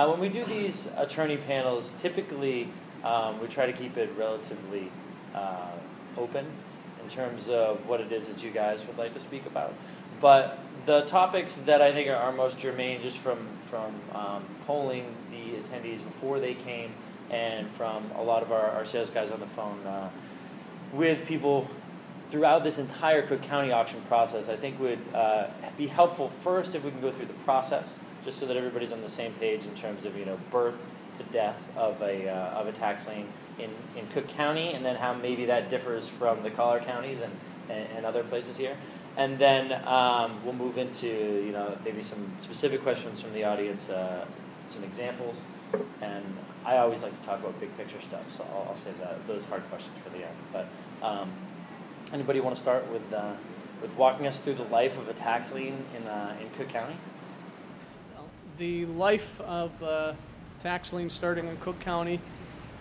When we do these attorney panels, typically we try to keep it relatively open in terms of what it is that you guys would like to speak about. But the topics that I think are most germane, just from polling the attendees before they came, and from a lot of our sales guys on the phone with people throughout this entire Cook County auction process, I think would be helpful first if we can go through the process, just so that everybody's on the same page in terms of birth to death of a tax lien in Cook County, and then how maybe that differs from the collar counties and other places here. And then we'll move into maybe some specific questions from the audience, some examples, and I always like to talk about big picture stuff, so I'll save those hard questions for the end. But anybody want to start with walking us through the life of a tax lien in Cook County? The life of tax lien starting in Cook County,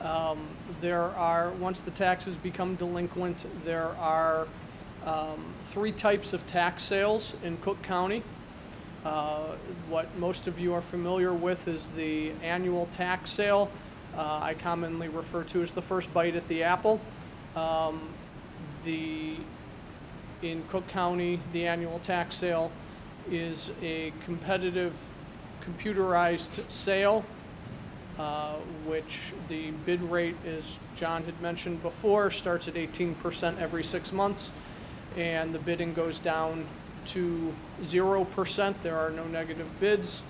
once the taxes become delinquent, there are 3 types of tax sales in Cook County. What most of you are familiar with is the annual tax sale. I commonly refer to as the first bite at the apple. In Cook County, the annual tax sale is a competitive computerized sale, which the bid rate, as John had mentioned before, starts at 18% every 6 months, and the bidding goes down to 0%. There are no negative bids.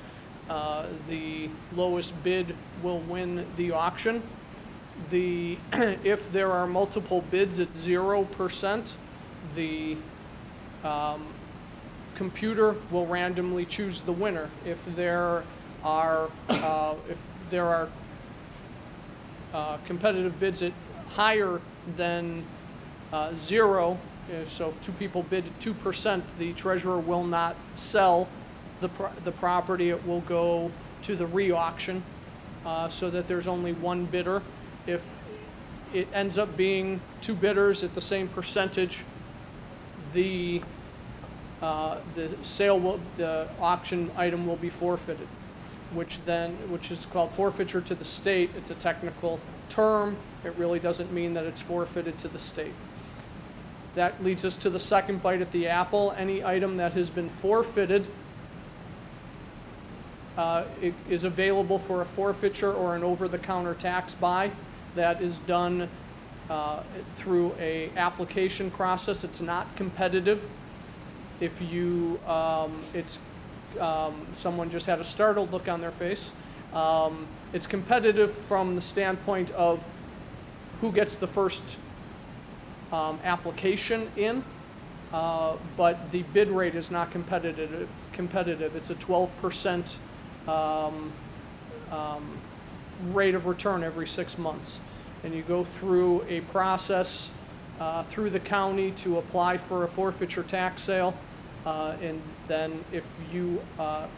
The lowest bid will win the auction. If there are multiple bids at 0%, the computer will randomly choose the winner. If there are competitive bids at higher than 0, so if 2 people bid at 2%, the treasurer will not sell the property. It will go to the re-auction, so that there's only 1 bidder. If it ends up being 2 bidders at the same percentage, the auction item will be forfeited, which is called forfeiture to the state. It's a technical term. It really doesn't mean that it's forfeited to the state. That leads us to the second bite at the apple. Any item that has been forfeited is available for a forfeiture or an over-the-counter tax buy. That is done through a application process. It's not competitive. If you, someone just had a startled look on their face. It's competitive from the standpoint of who gets the first application in, but the bid rate is not competitive. It's a 12% rate of return every 6 months. And you go through a process through the county to apply for a forfeiture tax sale, and then if you are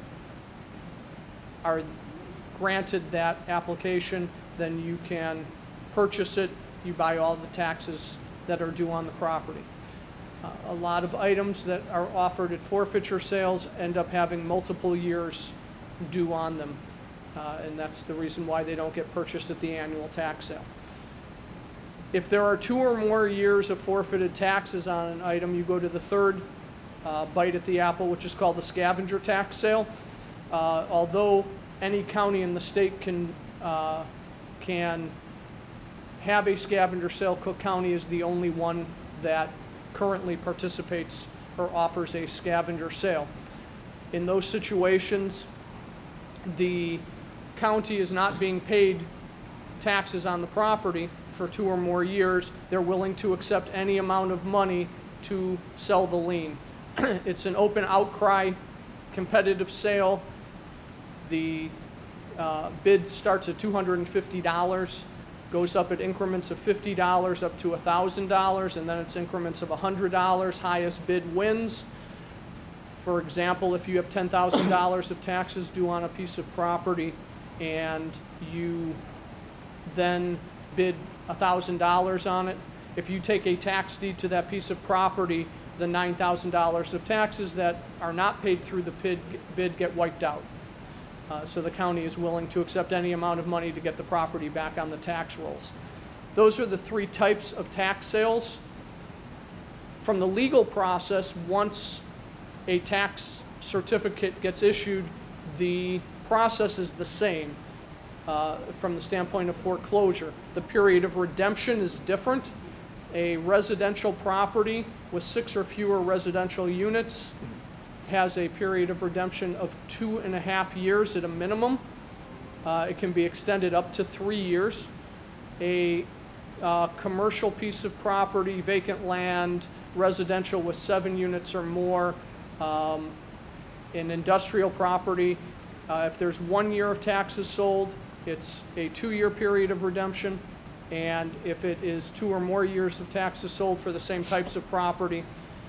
granted that application, then you can purchase it. You buy all the taxes that are due on the property. A lot of items that are offered at forfeiture sales end up having multiple years due on them, and that's the reason why they don't get purchased at the annual tax sale. If there are 2 or more years of forfeited taxes on an item, you go to the third bite at the apple, which is called the scavenger tax sale. Although any county in the state can have a scavenger sale, Cook County is the only one that currently participates or offers a scavenger sale. In those situations, the county is not being paid taxes on the property for 2 or more years. They're willing to accept any amount of money to sell the lien. It's an open outcry, competitive sale. The bid starts at $250, goes up at increments of $50 up to $1,000, and then it's increments of $100. Highest bid wins. For example, if you have $10,000 of taxes due on a piece of property and you then bid $1,000 on it, if you take a tax deed to that piece of property, the $9,000 of taxes that are not paid through the bid get wiped out. So the county is willing to accept any amount of money to get the property back on the tax rolls. Those are the three types of tax sales. From the legal process, once a tax certificate gets issued, the process is the same from the standpoint of foreclosure. The period of redemption is different. A residential property with 6 or fewer residential units has a period of redemption of 2.5 years at a minimum. It can be extended up to 3 years. A commercial piece of property, vacant land, residential with 7 units or more, an industrial property, if there's 1 year of taxes sold, it's a 2-year period of redemption. And if it is 2 or more years of taxes sold for the same types of property,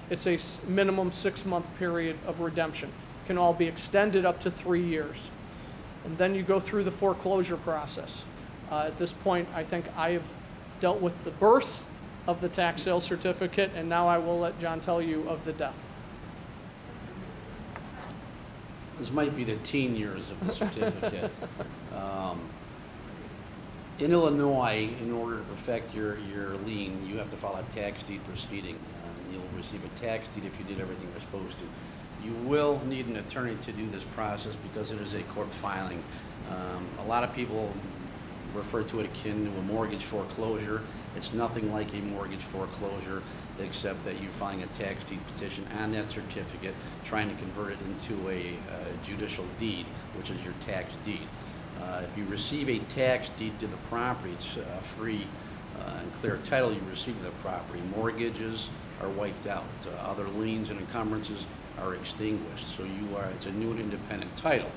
it's a minimum 6-month period of redemption. It can all be extended up to 3 years. And then you go through the foreclosure process. At this point, I think I have dealt with the birth of the tax sale certificate, and now I will let John tell you of the death. This might be the teen years of the certificate. In Illinois, in order to perfect your lien, you have to file a tax deed proceeding. You'll receive a tax deed if you did everything you're supposed to. You will need an attorney to do this process because it is a court filing. A lot of people refer to it akin to a mortgage foreclosure. It's nothing like a mortgage foreclosure, except that you're filing a tax deed petition on that certificate, trying to convert it into a judicial deed, which is your tax deed. If you receive a tax deed to the property, it's free and clear title you receive to the property. Mortgages are wiped out. Other liens and encumbrances are extinguished. So it's a new and independent title.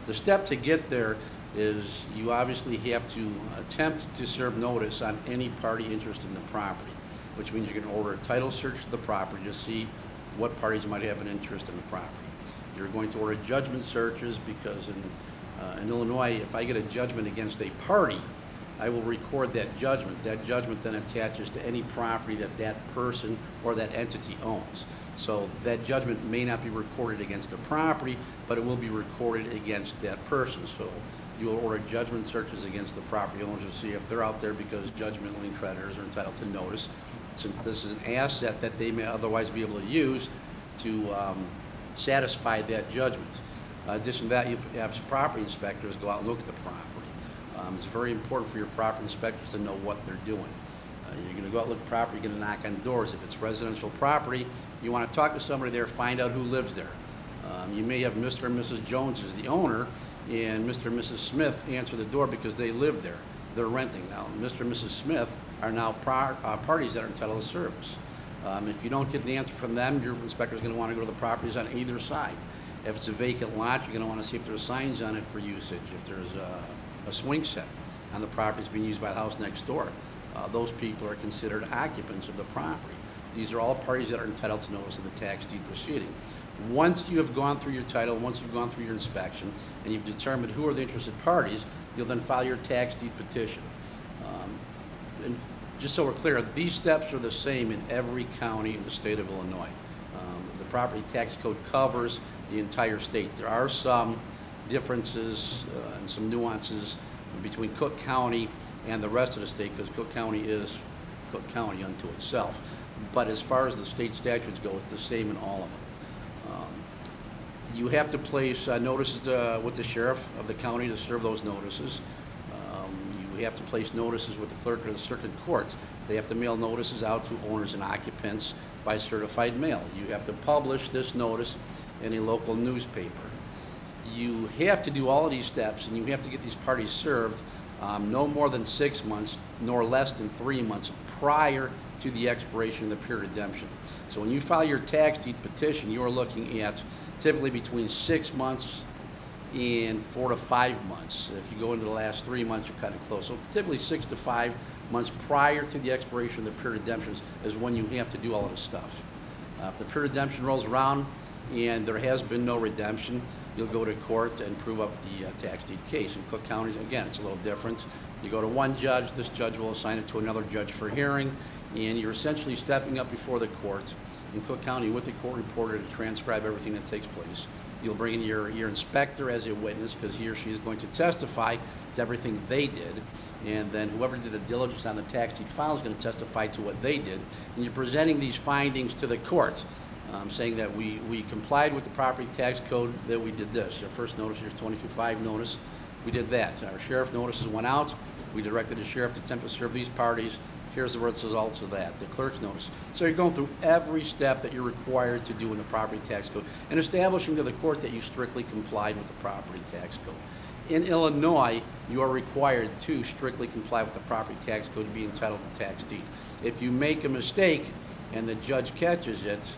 The step to get there is you obviously have to attempt to serve notice on any party interested in the property, which means you're going to order a title search to the property to see what parties might have an interest in the property. You're going to order judgment searches because in Illinois, if I get a judgment against a party, I will record that judgment. That judgment then attaches to any property that that person or that entity owns. So that judgment may not be recorded against the property, but it will be recorded against that person. So you will order judgment searches against the property owners to see if they're out there, because judgment lien creditors are entitled to notice, since this is an asset that they may otherwise be able to use to satisfy that judgment. In addition to that, you have property inspectors go out and look at the property. It's very important for your property inspectors to know what they're doing. You're going to go out and look at the property, you're going to knock on doors. If it's residential property, you want to talk to somebody there, find out who lives there. You may have Mr. and Mrs. Jones as the owner, and Mr. and Mrs. Smith answer the door because they live there. They're renting. Now, Mr. and Mrs. Smith are now parties that are entitled to service. If you don't get an answer from them, your inspector is going to want to go to the properties on either side. If it's a vacant lot, you're going to want to see if there's signs on it for usage. If there's a swing set on the property that's being used by the house next door, those people are considered occupants of the property. These are all parties that are entitled to notice of the tax deed proceeding. Once you have gone through your title, once you've gone through your inspection, and you've determined who are the interested parties, you'll then file your tax deed petition. And just so we're clear, these steps are the same in every county in the state of Illinois. The property tax code covers the entire state. There are some differences and some nuances between Cook County and the rest of the state, because Cook County is Cook County unto itself. But as far as the state statutes go, it's the same in all of them. You have to place notices with the sheriff of the county to serve those notices. You have to place notices with the clerk of the circuit courts. They have to mail notices out to owners and occupants by certified mail. You have to publish this notice in a local newspaper. You have to do all of these steps, and you have to get these parties served no more than 6 months, nor less than 3 months prior to the expiration of the period of redemption. So when you file your tax deed petition, you are looking at typically between 6 months and 4 to 5 months. If you go into the last 3 months, you're kind of close. So typically 6 to 5 months prior to the expiration of the period of redemption is when you have to do all of this stuff. If the period of redemption rolls around and there has been no redemption, you'll go to court and prove up the tax deed case. In Cook County, again, it's a little different. You go to one judge, this judge will assign it to another judge for hearing, and you're essentially stepping up before the court in Cook County with the court reporter to transcribe everything that takes place. You'll bring in your inspector as a witness because he or she is going to testify to everything they did. And then whoever did the diligence on the tax deed file is going to testify to what they did. And you're presenting these findings to the court, saying that we complied with the property tax code, that we did this. Our first notice, your 22-5 notice, we did that. Our sheriff notices went out. We directed the sheriff to attempt to serve these parties. Here's the results of that, the clerk's notice. So you're going through every step that you're required to do in the property tax code and establishing to the court that you strictly complied with the property tax code. In Illinois, you are required to strictly comply with the property tax code to be entitled to tax deed. If you make a mistake and the judge catches it,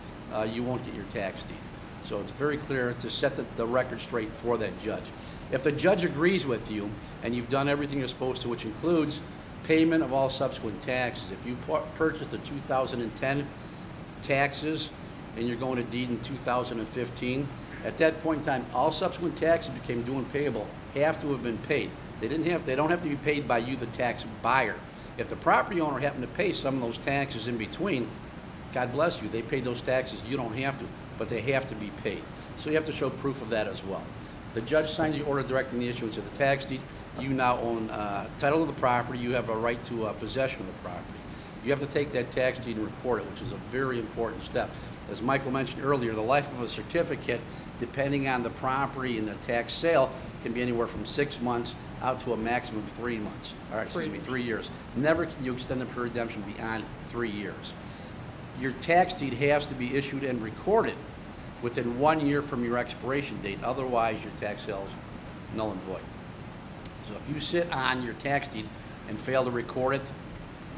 you won't get your tax deed. So it's very clear to set the record straight for that judge. If the judge agrees with you and you've done everything you're supposed to, which includes payment of all subsequent taxes, if you purchased the 2010 taxes and you're going to deed in 2015, at that point in time, all subsequent taxes became due and payable have to have been paid. They don't have to be paid by you, the tax buyer. If the property owner happened to pay some of those taxes in between, God bless you, they paid those taxes, you don't have to, but they have to be paid. So you have to show proof of that as well. The judge signs the order directing the issuance of the tax deed. You now own title of the property. You have a right to possession of the property. You have to take that tax deed and record it, which is a very important step. As Michael mentioned earlier, the life of a certificate, depending on the property and the tax sale, can be anywhere from 6 months out to a maximum of 3 months, or excuse me, 3 years. Never can you extend the period of redemption beyond 3 years. Your tax deed has to be issued and recorded within 1 year from your expiration date. Otherwise, your tax sale is null and void. So if you sit on your tax deed and fail to record it,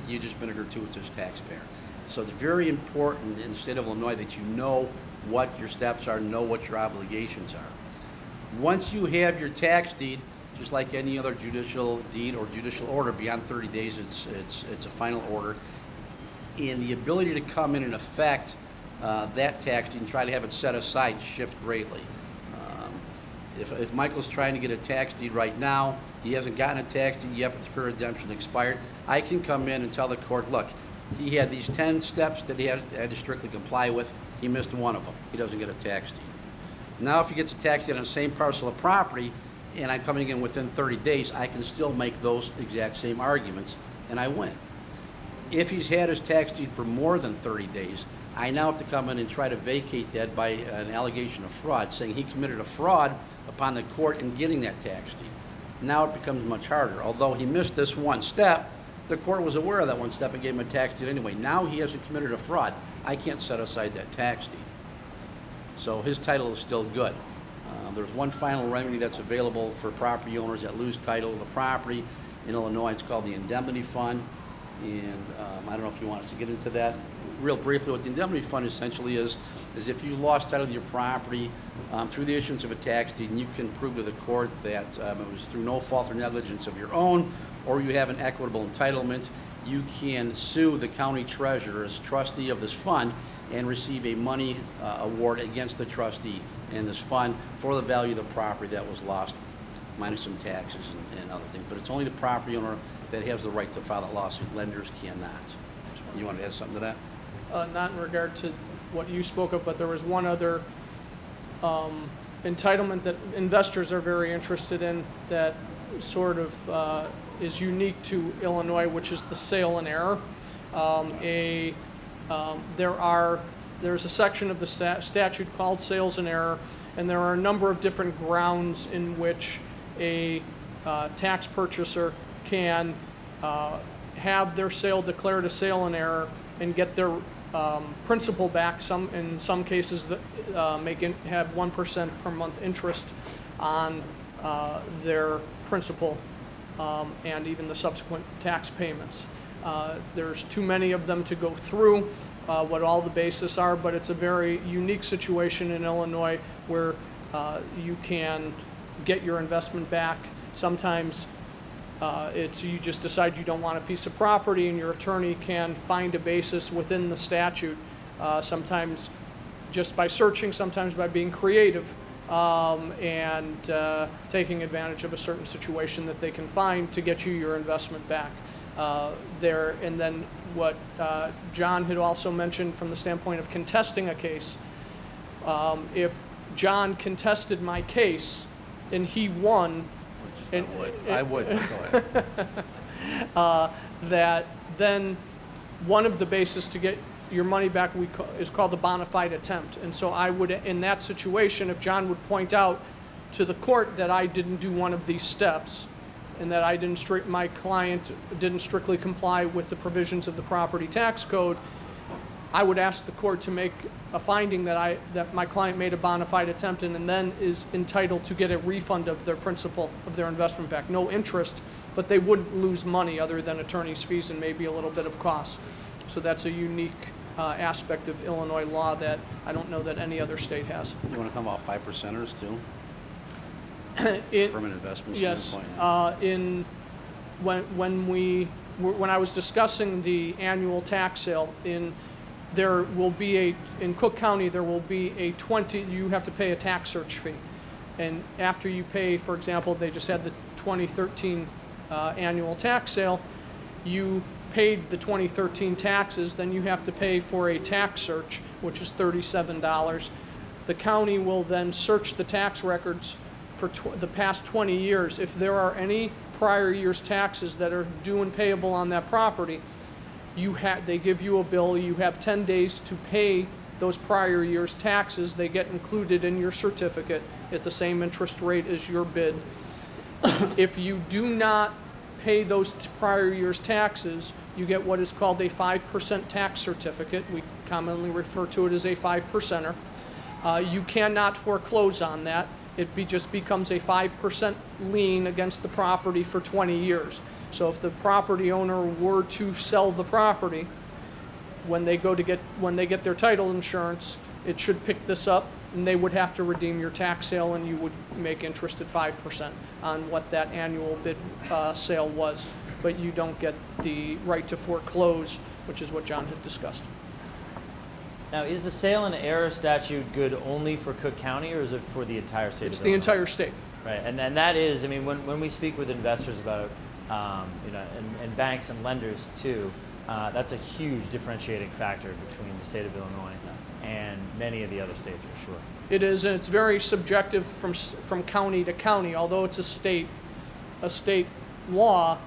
you've just been a gratuitous taxpayer. So it's very important in the state of Illinois that you know what your steps are, know what your obligations are. Once you have your tax deed, just like any other judicial deed or judicial order, beyond 30 days it's a final order, and the ability to come in and affect that tax deed and try to have it set aside shift greatly. If Michael's trying to get a tax deed right now, he hasn't gotten a tax deed yet, but the period of redemption expired, I can come in and tell the court, look, he had these 10 steps that he had to strictly comply with. He missed one of them. He doesn't get a tax deed. Now, if he gets a tax deed on the same parcel of property, and I'm coming in within 30 days, I can still make those exact same arguments, and I win. If he's had his tax deed for more than 30 days, I now have to come in and try to vacate that by an allegation of fraud, saying he committed a fraud upon the court in getting that tax deed. Now it becomes much harder. Although he missed this one step, the court was aware of that one step and gave him a tax deed anyway. Now he hasn't committed a fraud. I can't set aside that tax deed. So his title is still good. There's one final remedy that's available for property owners that lose title of the property. In Illinois, it's called the indemnity fund. And I don't know if you want us to get into that. Real briefly, what the indemnity fund essentially is if you lost title of your property through the issuance of a tax deed, and you can prove to the court that it was through no fault or negligence of your own, or you have an equitable entitlement, you can sue the county treasurer as trustee of this fund and receive a money award against the trustee in this fund for the value of the property that was lost, minus some taxes and other things. But it's only the property owner that has the right to file that lawsuit. Lenders cannot. You want to add something to that? Not in regard to what you spoke of, but there was one other entitlement that investors are very interested in that sort of is unique to Illinois, which is the sale in error. There's a section of the statute called sales in error, and there are a number of different grounds in which a tax purchaser can have their sale declared a sale in error and get their principal back. In some cases, have 1% per month interest on their principal and even the subsequent tax payments. There's too many of them to go through what all the bases are, but it's a very unique situation in Illinois where you can get your investment back. Sometimes you just decide you don't want a piece of property, and your attorney can find a basis within the statute, sometimes just by searching, sometimes by being creative, and taking advantage of a certain situation that they can find to get you your investment back. And then what John had also mentioned from the standpoint of contesting a case, if John contested my case and he won, and I would. Go ahead. that then one of the bases to get your money back is called a bona fide attempt. And so I would, in that situation, if John would point out to the court that I didn't do one of these steps and that my client didn't strictly comply with the provisions of the property tax code, I would ask the court to make a finding that my client made a bona fide attempt and then is entitled to get a refund of their principal of their investment back. No interest, but they wouldn't lose money other than attorney's fees and maybe a little bit of costs. So that's a unique aspect of Illinois law that I don't know that any other state has. You want to talk about 5%ers too? From an investment standpoint? Yes. When I was discussing the annual tax sale, in Cook County there will be you have to pay a tax search fee, and after you pay, for example, they just had the 2013 annual tax sale, you paid the 2013 taxes, then you have to pay for a tax search, which is $37. The county will then search the tax records for the past 20 years. If there are any prior year's taxes that are due and payable on that property, they give you a bill. You have 10 days to pay those prior year's taxes. They get included in your certificate at the same interest rate as your bid. If you do not pay those prior year's taxes, you get what is called a 5% tax certificate. We commonly refer to it as a 5%er. You cannot foreclose on that. It just becomes a 5% lien against the property for 20 years. So if the property owner were to sell the property, when they get their title insurance, it should pick this up, and they would have to redeem your tax sale, and you would make interest at 5% on what that annual bid sale was. But you don't get the right to foreclose, which is what John had discussed. Now, is the sale and error statute good only for Cook County, or is it for the entire state? It's the entire state. Right, and that is, I mean, when we speak with investors about, and banks and lenders too, that's a huge differentiating factor between the state of Illinois and many of the other states, for sure. It is, and it's very subjective from county to county. Although it's a state law,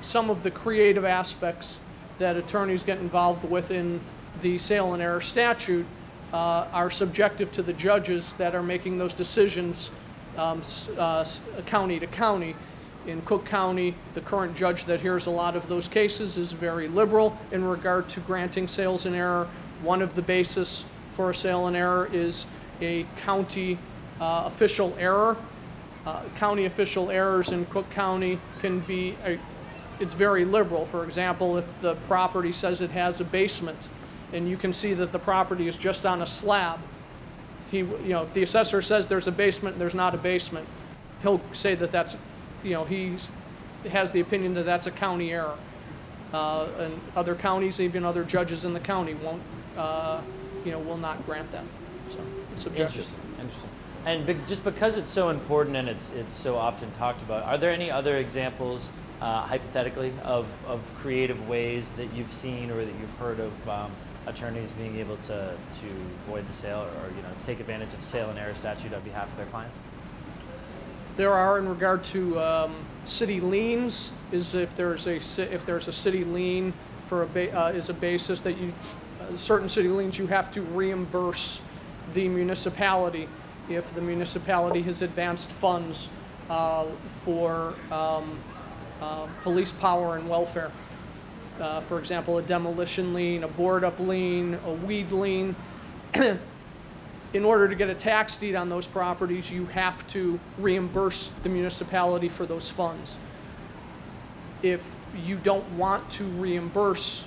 some of the creative aspects that attorneys get involved with in the sale and error statute are subjective to the judges that are making those decisions county to county. In Cook County, the current judge that hears a lot of those cases is very liberal in regard to granting sales and error. One of the bases for a sale and error is a county official error. County official errors in Cook County can be, it's very liberal. For example, if the property says it has a basement and you can see that the property is just on a slab, if the assessor says there's a basement and there's not a basement, he'll say that that's, he has the opinion that that's a county error. And other counties, even other judges in the county won't, will not grant that. So it's subjective. Interesting. And just because it's so important and it's so often talked about, are there any other examples, hypothetically, of creative ways that you've seen or that you've heard of attorneys being able to void the sale or take advantage of sale and error statute on behalf of their clients? There are, in regard to city liens, is if there's a city lien for is a basis that certain city liens you have to reimburse the municipality if the municipality has advanced funds for police power and welfare. For example, a demolition lien, a board-up lien, a weed lien. In order to get a tax deed on those properties, you have to reimburse the municipality for those funds. If you don't want to reimburse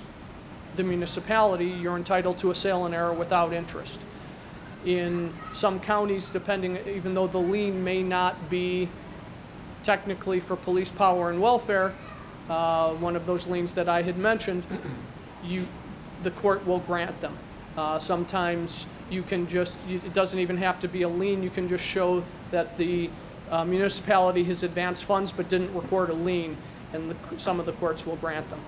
the municipality, you're entitled to a sale and error without interest. In some counties, even though the lien may not be technically for police power and welfare, one of those liens that I had mentioned, the court will grant them. Sometimes you can it doesn't even have to be a lien. You can just show that the municipality has advanced funds but didn't record a lien, and some of the courts will grant them.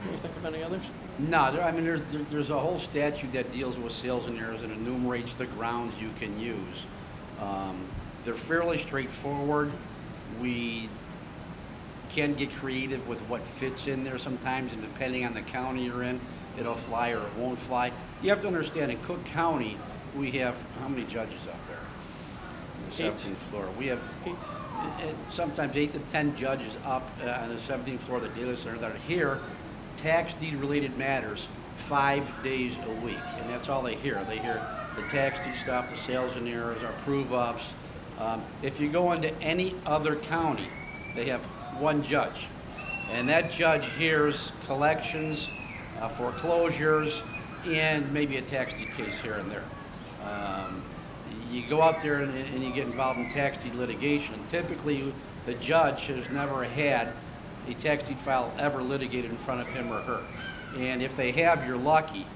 Can you think of any others? No, I mean, there's a whole statute that deals with sales and errors and enumerates the grounds you can use. They're fairly straightforward. We can get creative with what fits in there sometimes, and depending on the county you're in, it'll fly or it won't fly. You have to understand, in Cook County, we have, how many judges up there? On the 17th floor. We have 8. Sometimes 8 to 10 judges up on the 17th floor of the Daily Center that are here, tax deed related matters 5 days a week, and that's all they hear. They hear the tax deed stuff, the sales and errors, our prove-ups. If you go into any other county, they have one judge, and that judge hears collections, foreclosures, and maybe a tax deed case here and there. You go out there and you get involved in tax deed litigation, and typically the judge has never had a tax deed file ever litigated in front of him or her. And if they have, you're lucky,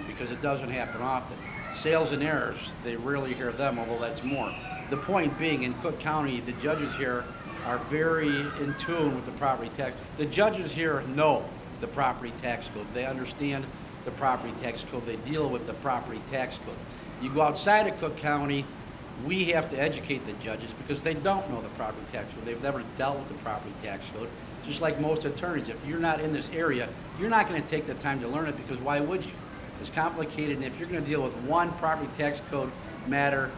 because it doesn't happen often. Sales and errors, they rarely hear them, although that's more. The point being, in Cook County, the judges here are very in tune with the property tax. The judges here know the property tax code. They understand the property tax code. They deal with the property tax code. You go outside of Cook County, we have to educate the judges because they don't know the property tax code. They've never dealt with the property tax code. Just like most attorneys, if you're not in this area, you're not going to take the time to learn it, because why would you? It's complicated, and if you're going to deal with one property tax code matter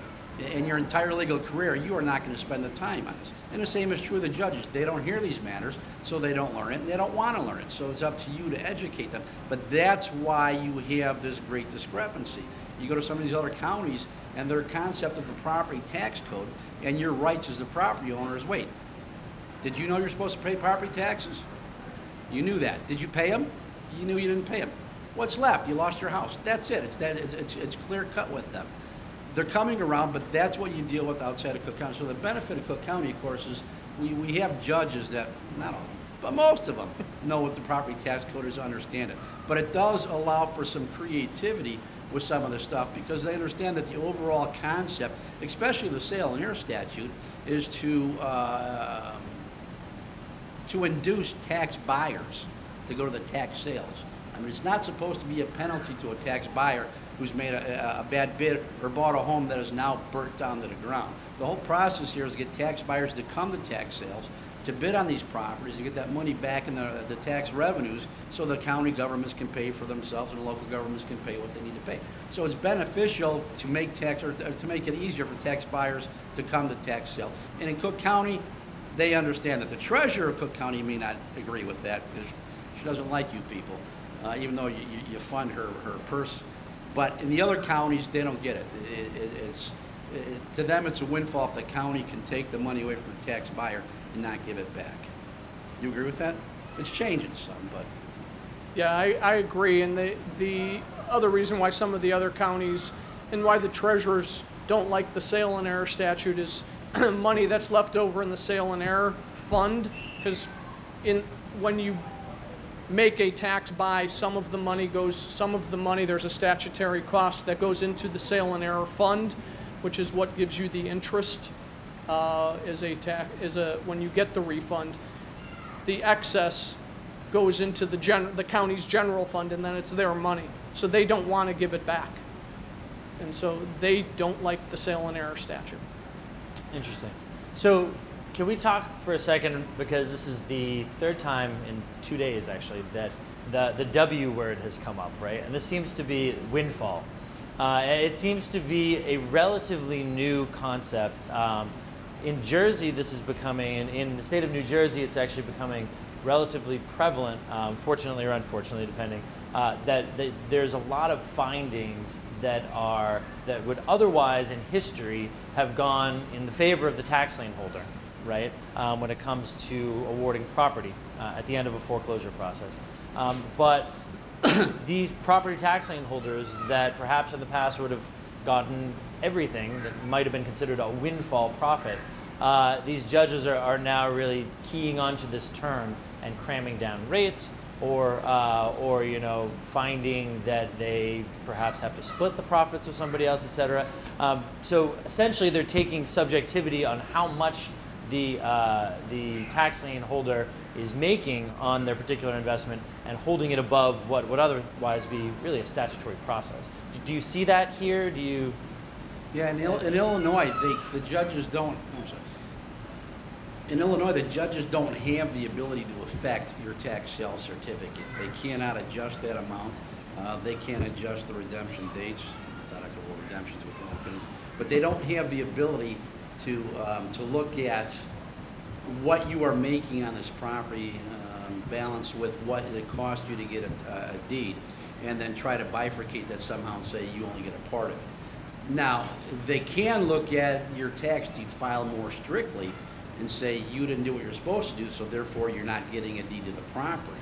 in your entire legal career, you are not going to spend the time on this. And the same is true of the judges. They don't hear these matters, so they don't learn it, and they don't want to learn it. So it's up to you to educate them. But that's why you have this great discrepancy. You go to some of these other counties, and their concept of the property tax code and your rights as the property owner is, wait, did you know you're supposed to pay property taxes? You knew that. Did you pay them? You knew you didn't pay them. What's left? You lost your house. That's it. It's clear cut with them. They're coming around, but that's what you deal with outside of Cook County. So the benefit of Cook County, of course, is we have judges that, not all, but most of them know what the property tax code is, understand it. But it does allow for some creativity with some of the stuff, because they understand that the overall concept, especially the sale and error statute, is to induce tax buyers to go to the tax sales. I mean, it's not supposed to be a penalty to a tax buyer who's made a bad bid or bought a home that is now burnt down to the ground. The whole process here is to get tax buyers to come to tax sales, to bid on these properties, and get that money back in the tax revenues, so the county governments can pay for themselves and the local governments can pay what they need to pay. So it's beneficial to make to make it easier for tax buyers to come to tax sale. And in Cook County, they understand that. The treasurer of Cook County may not agree with that, because she doesn't like you people, even though you fund her purse. But in the other counties, they don't get it. To them, it's a windfall if the county can take the money away from the tax buyer and not give it back. You agree with that? It's changing some, but. Yeah, I agree. And the other reason why some of the other counties and why the treasurers don't like the sale and error statute is money that's left over in the sale and error fund, because when you make a tax buy, some of the money, there's a statutory cost that goes into the sale and error fund, which is what gives you the interest when you get the refund. The excess goes into the county's general fund, and then it's their money. So they don't want to give it back. And so they don't like the sale and error statute. Interesting. So can we talk for a second, because this is the third time in 2 days actually that the W word has come up, right? And this seems to be windfall. It seems to be a relatively new concept. In Jersey, this is becoming, and in the state of New Jersey, it's actually becoming relatively prevalent, fortunately or unfortunately, depending, that there's a lot of findings that would otherwise in history have gone in the favor of the tax lien holder, right, when it comes to awarding property at the end of a foreclosure process. But these property tax lien holders that perhaps in the past would have gotten everything that might have been considered a windfall profit, these judges are now really keying onto this term and cramming down rates, or finding that they perhaps have to split the profits with somebody else, etc. So essentially, they're taking subjectivity on how much the tax lien holder is making on their particular investment and holding it above what would otherwise be really a statutory process. Do you see that here? Do you? Yeah, in Illinois, the judges don't. I'm sorry. In Illinois, the judges don't have the ability to affect your tax sale certificate. They cannot adjust that amount. They can't adjust the redemption dates. Not equitable redemptions, but they don't have the ability to look at what you are making on this property balanced with what it cost you to get a deed, and then try to bifurcate that somehow and say you only get a part of it. Now, they can look at your tax deed file more strictly and say you didn't do what you're supposed to do, so therefore you're not getting a deed to the property.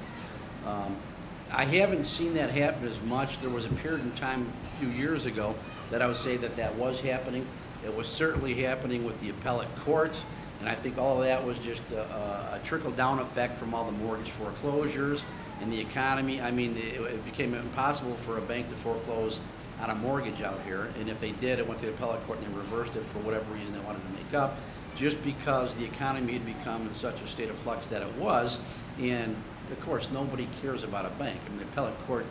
I haven't seen that happen as much. There was a period in time a few years ago that I would say that was happening. It was certainly happening with the appellate courts, and I think all of that was just a trickle-down effect from all the mortgage foreclosures and the economy. I mean, it became impossible for a bank to foreclose on a mortgage out here, and if they did, it went to the appellate court and they reversed it for whatever reason they wanted to make up, just because the economy had become in such a state of flux that it was. And of course, nobody cares about a bank. I mean, the appellate court,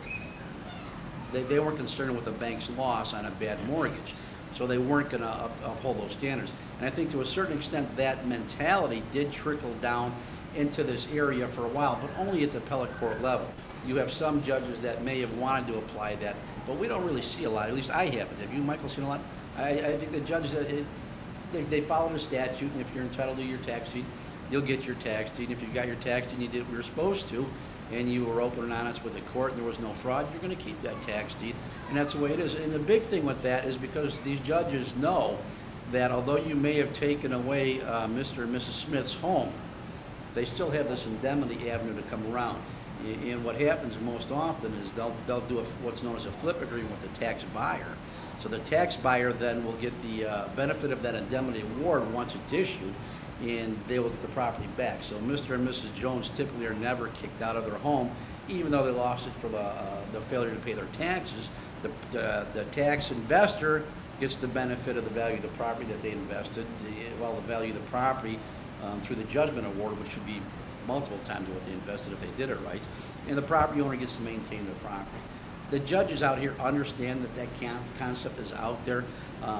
they weren't concerned with a bank's loss on a bad mortgage, so they weren't going to uphold those standards. And I think to a certain extent that mentality did trickle down into this area for a while, but only at the appellate court level. You have some judges that may have wanted to apply that, but we don't really see a lot. At least I haven't. Have you, Michael, seen a lot? I think the judges, they follow the statute, and if you're entitled to your tax deed, you'll get your tax deed. And if you got your tax deed and you did what you were supposed to, and you were open and honest with the court and there was no fraud, you're going to keep that tax deed. And that's the way it is. And the big thing with that is because these judges know that although you may have taken away Mr. and Mrs. Smith's home, they still have this indemnity avenue to come around. And what happens most often is they'll do what's known as a flip agreement with the tax buyer. So the tax buyer then will get the benefit of that indemnity award once it's issued, and they will get the property back. So Mr. and Mrs. Jones typically are never kicked out of their home, even though they lost it for the failure to pay their taxes. The tax investor gets the benefit of the value of the property that they invested, the value of the property through the judgment award, which should be multiple times what they invested if they did it right, and the property owner gets to maintain their property. The judges out here understand that concept is out there,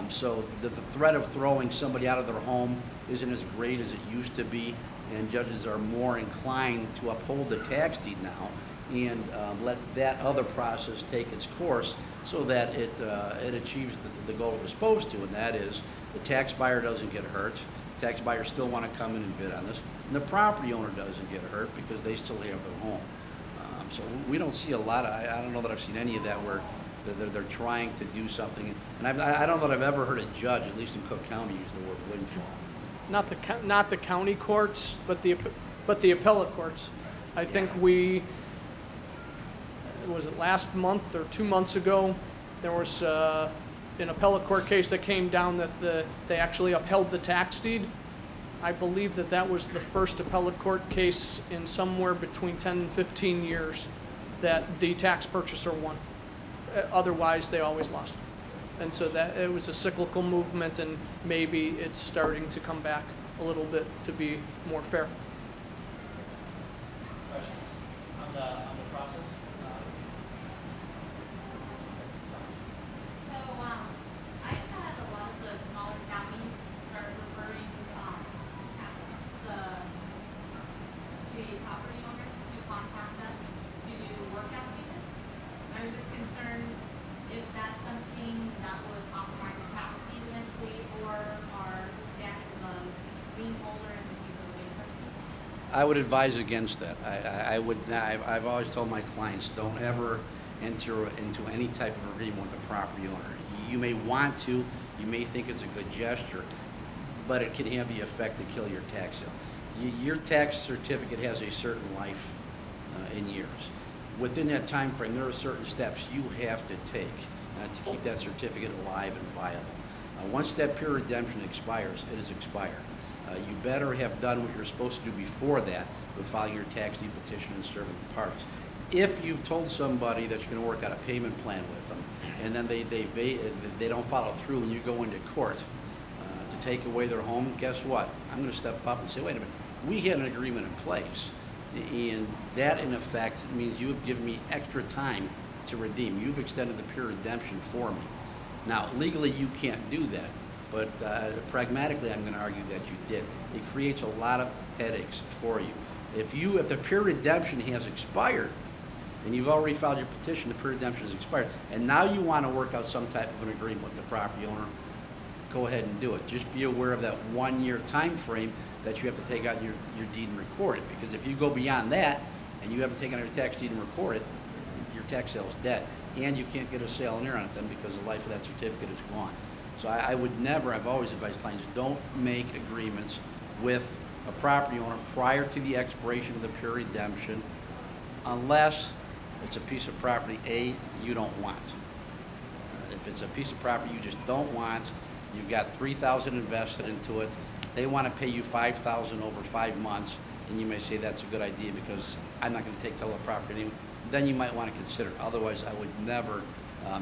so the threat of throwing somebody out of their home isn't as great as it used to be, and judges are more inclined to uphold the tax deed now and let that other process take its course so that it achieves the goal it was supposed to, and that is the tax buyer doesn't get hurt. Tax buyers still want to come in and bid on this, and the property owner doesn't get hurt because they still have their home. So we don't see a lot of, I don't know that I've seen any of that where they're trying to do something. And I don't know that I've ever heard a judge, at least in Cook County, use the word windfall. Not the county courts, but the appellate courts. I think was it last month or 2 months ago, there was an appellate court case that came down that they actually upheld the tax deed. I believe that was the first appellate court case in somewhere between 10 and 15 years that the tax purchaser won. Otherwise, they always lost. And so that it was a cyclical movement, and maybe it's starting to come back a little bit to be more fair. Questions on the process? I've had a lot of the smaller counties start referring the property owners to contact us to do workout payments. I was just concerned if that's something that would compromise the tax deed eventually, or our status as a lien holder in the case of a bankruptcy. I would advise against that. I've always told my clients, don't ever enter into any type of agreement with the property owner. You may want to, you may think it's a good gesture, but it can have the effect to kill your tax sale. Your tax certificate has a certain life in years. Within that time frame, there are certain steps you have to take to keep that certificate alive and viable. Once that pure redemption expires, it is expired. You better have done what you're supposed to do before that with filing your tax deed petition and serving the parties. If you've told somebody that you're going to work out a payment plan with them, and then they don't follow through and you go into court to take away their home, guess what? I'm going to step up and say, wait a minute, we had an agreement in place And that, in effect, means you have given me extra time to redeem. You've extended the period of redemption for me. Now, legally, you can't do that, but pragmatically, I'm going to argue that you did. It creates a lot of headaches for you. If the period of redemption has expired, and you've already filed your petition, the period of redemption has expired, and now you want to work out some type of an agreement with the property owner, go ahead and do it. Just be aware of that 1 year time frame that you have to take out your deed and record it. Because if you go beyond that and you haven't taken out your tax deed and record it, your tax sale is dead. And you can't get a sale and on it then because the life of that certificate is gone. So I would never, I've always advised clients, don't make agreements with a property owner prior to the expiration of the period of redemption unless it's a piece of property, A, you don't want. If it's a piece of property you just don't want, you've got $3,000 invested into it, they want to pay you $5,000 over 5 months, and you may say that's a good idea because I'm not going to take title of the property anymore, then you might want to consider it. Otherwise, I would never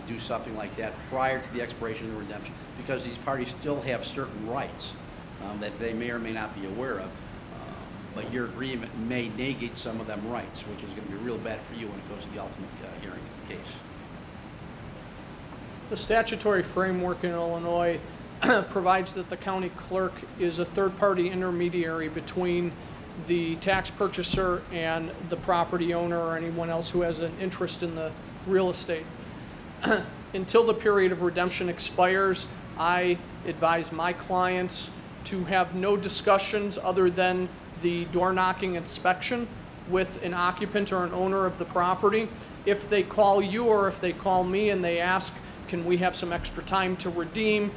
do something like that prior to the expiration of the redemption because these parties still have certain rights that they may or may not be aware of. But your agreement may negate some of them rights, which is going to be real bad for you when it goes to the ultimate hearing of the case. The statutory framework in Illinois provides that the county clerk is a third-party intermediary between the tax purchaser and the property owner or anyone else who has an interest in the real estate. Until the period of redemption expires, I advise my clients to have no discussions other than the door knocking inspection with an occupant or an owner of the property. If they call you or if they call me and they ask, can we have some extra time to redeem?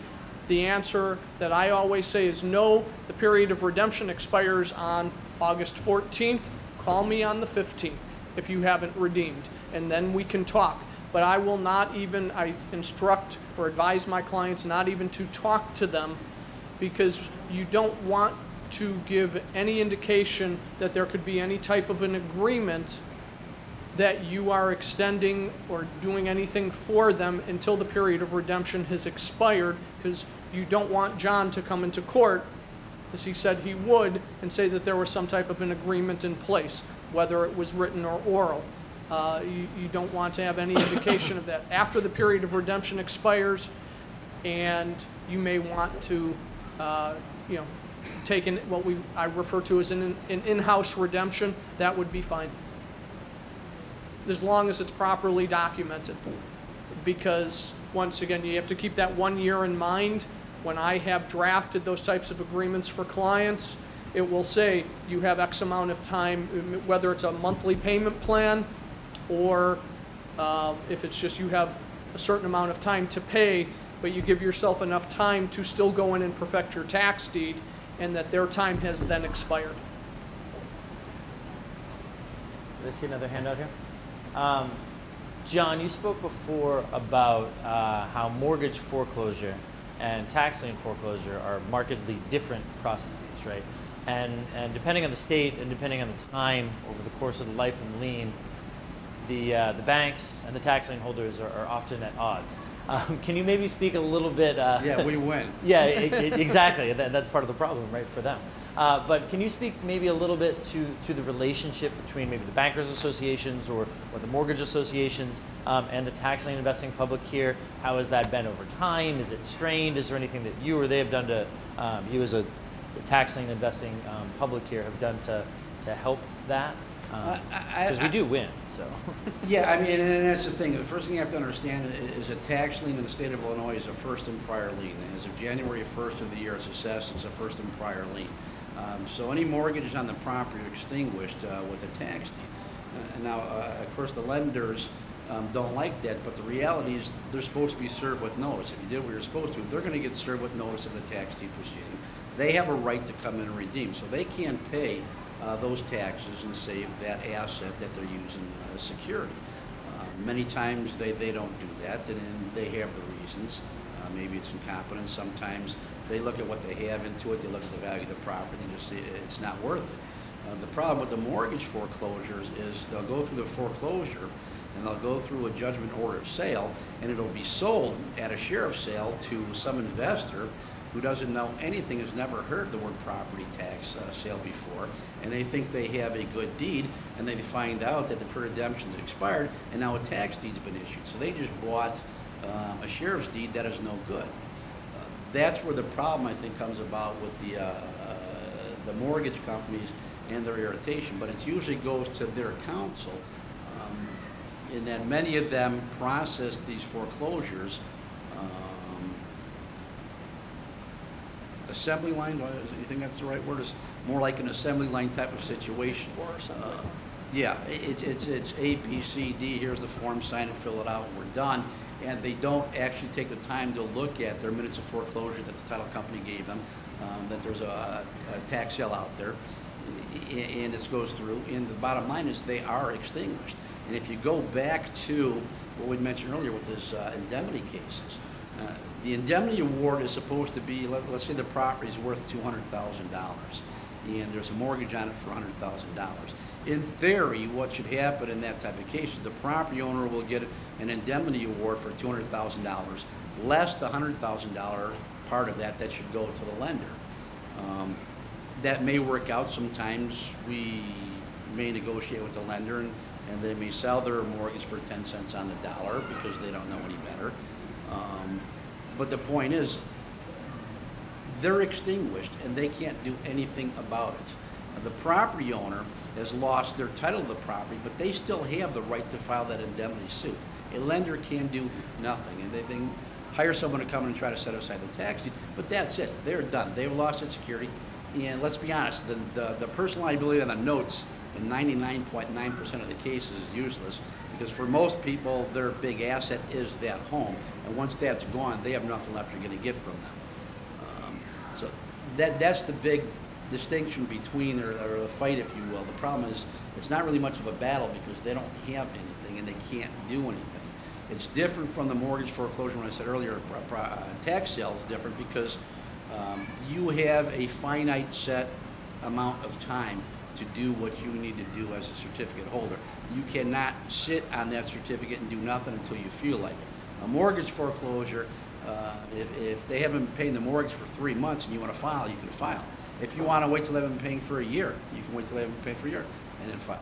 The answer that I always say is no. The period of redemption expires on August 14th. Call me on the 15th if you haven't redeemed, and then we can talk. But I will not even, I instruct or advise my clients not even to talk to them because you don't want to give any indication that there could be any type of an agreement that you are extending or doing anything for them until the period of redemption has expired, because you don't want John to come into court, as he said he would, and say that there was some type of an agreement in place, whether it was written or oral. You don't want to have any indication of that. After the period of redemption expires, and you may want to, take in what I refer to as an in-house redemption, that would be fine, as long as it's properly documented. Because once again, you have to keep that 1 year in mind. When I have drafted those types of agreements for clients, it will say you have X amount of time, whether it's a monthly payment plan or if it's just you have a certain amount of time to pay, but you give yourself enough time to still go in and perfect your tax deed, and that their time has then expired. Did I see another handout here? John, you spoke before about how mortgage foreclosure and tax lien foreclosure are markedly different processes, right? And depending on the state and depending on the time over the course of the life of the lien, the banks and the tax lien holders are often at odds. Can you maybe speak a little bit? Yeah, we win. Yeah, exactly. That's part of the problem, right, for them. But can you speak maybe a little bit to the relationship between maybe the bankers associations or the mortgage associations and the tax lien investing public here? How has that been over time? Is it strained? Is there anything that you or they have done to, you as the tax lien investing public here have done to help that? Because we do win, so. Yeah, I mean, and that's the thing. The first thing you have to understand is a tax lien in the state of Illinois is a first and prior lien. As of January 1st of the year it's assessed, it's a first and prior lien. So any mortgages on the property are extinguished with a tax deed. Now, of course, the lenders don't like that, but the reality is they're supposed to be served with notice. If you did what you're supposed to, they're going to get served with notice of the tax deed proceeding. They have a right to come in and redeem, so they can't pay those taxes and save that asset that they're using as security. Many times they don't do that, and they have the reasons. Maybe it's incompetence. Sometimes they look at what they have into it, they look at the value of the property, and just say it's not worth it. The problem with the mortgage foreclosures is they'll go through the foreclosure and they'll go through a judgment order of sale, and it'll be sold at a sheriff's sale to some investor who doesn't know anything, has never heard the word property tax sale before, and they think they have a good deed, and they find out that the pre-redemption's expired, and now a tax deed's been issued. So they just bought a sheriff's deed that is no good. That's where the problem, I think, comes about with the mortgage companies and their irritation, but it usually goes to their counsel, in that many of them process these foreclosures assembly line. You think that's the right word? It's more like an assembly line type of situation. Yeah, it's A, B, C, D. Here's the form, sign it, fill it out, and we're done. And they don't actually take the time to look at their minutes of foreclosure that the title company gave them, that there's a tax sale out there, and this goes through. And the bottom line is they are extinguished. And if you go back to what we mentioned earlier with this indemnity cases, the indemnity award is supposed to be, let's say the property is worth $200,000, and there's a mortgage on it for $100,000. In theory, what should happen in that type of case is the property owner will get an indemnity award for $200,000, less the $100,000 part of that should go to the lender. That may work out. Sometimes we may negotiate with the lender, and they may sell their mortgage for 10 cents on the dollar because they don't know any better. But the point is, they're extinguished and they can't do anything about it. The property owner has lost their title to the property, but they still have the right to file that indemnity suit. A lender can do nothing, and they can hire someone to come in and try to set aside the tax deed, but that's it. They're done. They've lost its security. And let's be honest, the personal liability on the notes in 99.9% of the cases is useless, because for most people, their big asset is that home. And once that's gone, they have nothing left you're going to get from them. So that's the big distinction between, or the fight, if you will. The problem is it's not really much of a battle because they don't have anything and they can't do anything. It's different from the mortgage foreclosure. When I said earlier, tax sale is different because you have a finite set amount of time to do what you need to do as a certificate holder. You cannot sit on that certificate and do nothing until you feel like it. A mortgage foreclosure, if they haven't been paying the mortgage for 3 months and you want to file, you can file. If you want to wait till they've been paying for a year, you can wait till they've been paying for a year and then file.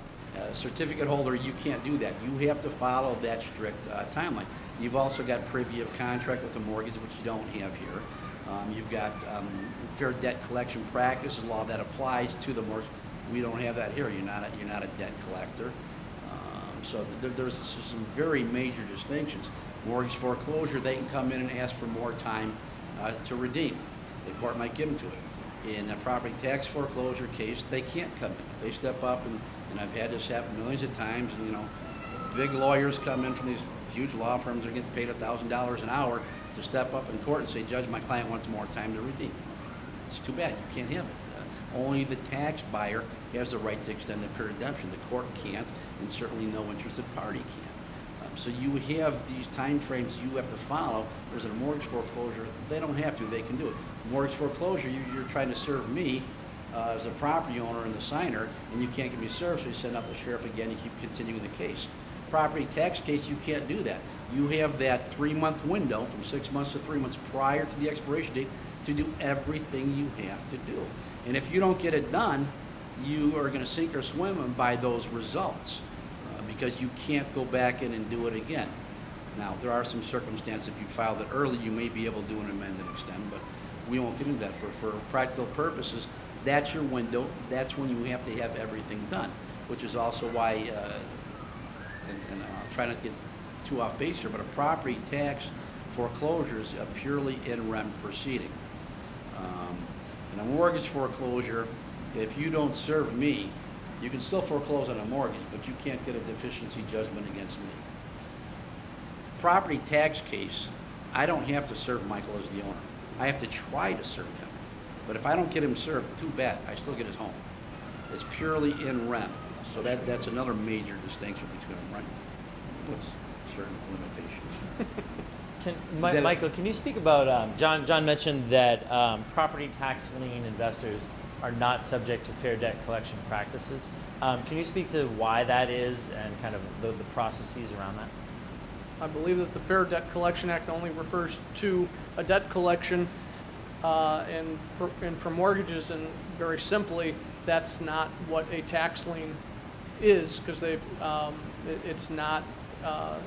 Certificate holder, you can't do that. You have to follow that strict timeline. You've also got privy of contract with a mortgage, which you don't have here. You've got fair debt collection practices law that applies to the mortgage. We don't have that here. You're not a debt collector. So there's some very major distinctions. Mortgage foreclosure, they can come in and ask for more time to redeem. The court might give them to it. In a property tax foreclosure case, they can't come in. If they step up, and I've had this happen millions of times, and big lawyers come in from these huge law firms are getting paid $1,000 an hour to step up in court and say, Judge, my client wants more time to redeem. It's too bad. You can't have it. Only the tax buyer has the right to extend the period of redemption. The court can't, and certainly no interested party can. So you have these time frames you have to follow. Whereas in a mortgage foreclosure, they don't have to. They can do it. Mortgage foreclosure, you're trying to serve me as a property owner and the signer, and you can't get me served, so you send out the sheriff again. You keep continuing the case. Property tax case, you can't do that. You have that 3-month window from 6 months to 3 months prior to the expiration date to do everything you have to do. And if you don't get it done, you are going to sink or swim by those results because you can't go back in and do it again. Now, there are some circumstances. If you filed it early, you may be able to do an amend and extend, but we won't get into that. For practical purposes, that's your window. That's when you have to have everything done, which is also why, and I'll try not to get too off base here, but a property tax foreclosure is a purely in rem proceeding. In a mortgage foreclosure, if you don't serve me, you can still foreclose on a mortgage, but you can't get a deficiency judgment against me. Property tax case, I don't have to serve Michael as the owner. I have to try to serve him. But if I don't get him served, too bad. I still get his home. It's purely in rem. So that's another major distinction between them, right? With certain limitations. Michael, can you speak about, John mentioned that property tax lien investors are not subject to fair debt collection practices. Can you speak to why that is and kind of the processes around that? I believe that the Fair Debt Collection Act only refers to a debt collection and for mortgages, and very simply, that's not what a tax lien is, because it's not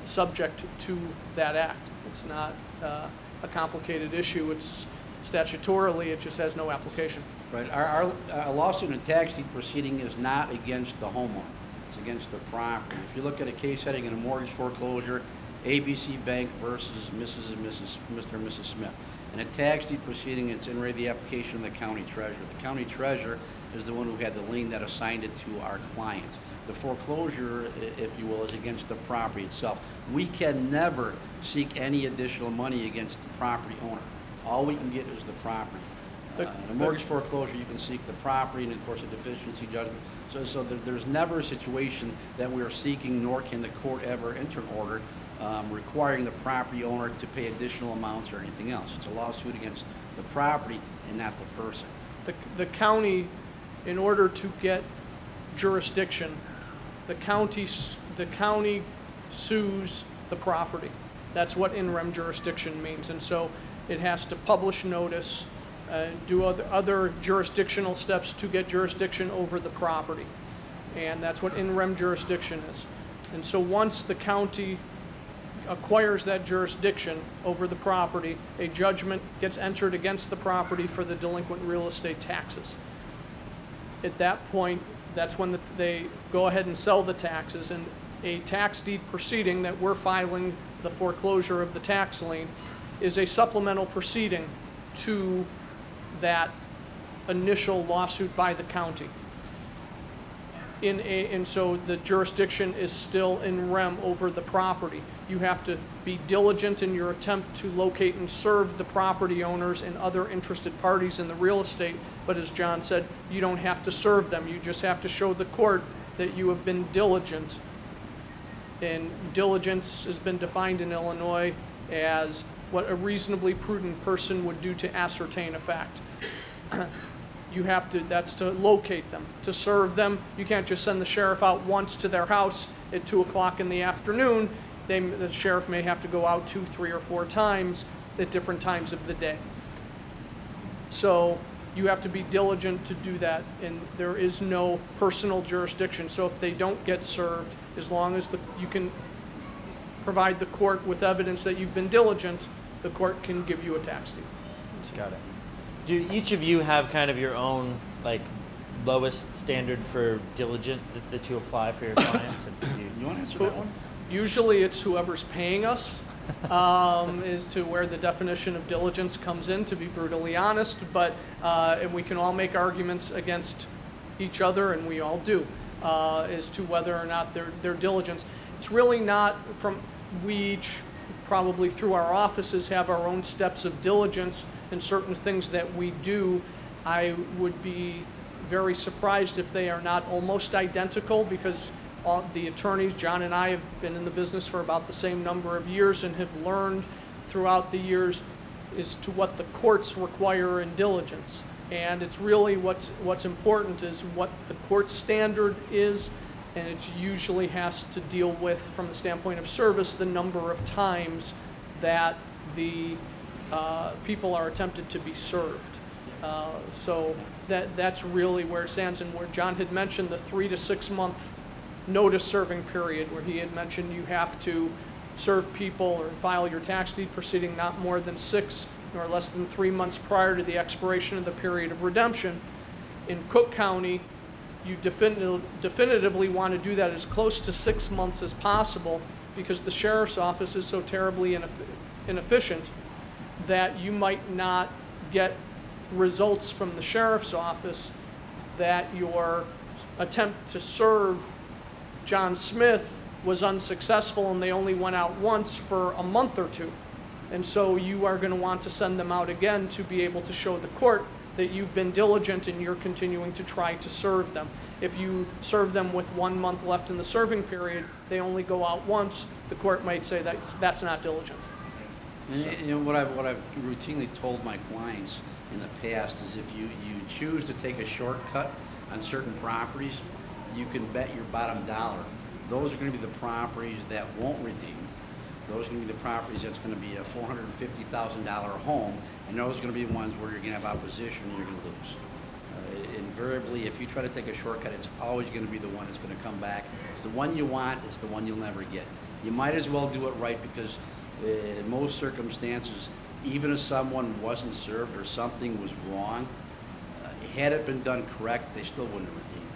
subject to that act. It's not a complicated issue. It's statutorily, it just has no application. Right. Our lawsuit and tax deed proceeding is not against the homeowner. It's against the property. If you look at a case heading in a mortgage foreclosure, ABC Bank versus Mr. and Mrs. Smith. In a tax deed proceeding, it's in the application of the county treasurer. The county treasurer is the one who had the lien that assigned it to our client. The foreclosure, if you will, is against the property itself. We can never seek any additional money against the property owner. All we can get is the property. In a mortgage foreclosure, you can seek the property and, of course, a deficiency judgment. So there's never a situation that we are seeking, nor can the court ever enter an order requiring the property owner to pay additional amounts or anything else. It's a lawsuit against the property and not the person. The county, in order to get jurisdiction, the county sues the property. That's what in rem jurisdiction means, and so it has to publish notice, do other jurisdictional steps to get jurisdiction over the property, and that's what in rem jurisdiction is. And so once the county acquires that jurisdiction over the property, a judgment gets entered against the property for the delinquent real estate taxes. At that point, that's when they go ahead and sell the taxes, and a tax deed proceeding that we're filing, the foreclosure of the tax lien, is a supplemental proceeding to that initial lawsuit by the county. And so the jurisdiction is still in rem over the property. You have to be diligent in your attempt to locate and serve the property owners and other interested parties in the real estate, but as John said, you don't have to serve them. You just have to show the court that you have been diligent. And diligence has been defined in Illinois as what a reasonably prudent person would do to ascertain a fact. You have to, that's to locate them, to serve them. You can't just send the sheriff out once to their house at 2 o'clock in the afternoon. The sheriff may have to go out 2, 3, or 4 times at different times of the day. So you have to be diligent to do that, and there is no personal jurisdiction. So if they don't get served, as long as you can provide the court with evidence that you've been diligent, the court can give you a tax deed. Got it. Do each of you have kind of your own like lowest standard for diligent that you apply for your clients? And you want to answer that one? Usually it's whoever's paying us as to where the definition of diligence comes in, to be brutally honest, but and we can all make arguments against each other, and we all do, as to whether or not they're diligent. It's really not we each, probably through our offices, have our own steps of diligence and certain things that we do. I would be very surprised if they are not almost identical, because all the attorneys, John and I, have been in the business for about the same number of years and have learned throughout the years as to what the courts require in diligence. And it's really what's important is what the court standard is, and it usually has to deal with, from the standpoint of service, the number of times that the people are attempted to be served. So that's really where it stands, and where John had mentioned the 3 to 6 month notice serving period, where he had mentioned you have to serve people or file your tax deed proceeding not more than 6 nor less than 3 months prior to the expiration of the period of redemption. In Cook County, you definitively want to do that as close to 6 months as possible, because the sheriff's office is so terribly inefficient that you might not get results from the sheriff's office, that your attempt to serve John Smith was unsuccessful and they only went out once for a month or 2. And so you are going to want to send them out again to be able to show the court that you've been diligent and you're continuing to try to serve them. If you serve them with 1 month left in the serving period, they only go out once, the court might say that's not diligent. And, you know, what I've routinely told my clients in the past is, if you choose to take a shortcut on certain properties, you can bet your bottom dollar those are going to be the properties that won't redeem. those are going to be the properties that's going to be a $450,000 home, and those are going to be the ones where you're going to have opposition and you're going to lose. Invariably, if you try to take a shortcut, it's always going to be the one that's going to come back. It's the one you want, it's the one you'll never get. You might as well do it right, because in most circumstances, even if someone wasn't served or something was wrong, had it been done correct, they still wouldn't have redeemed.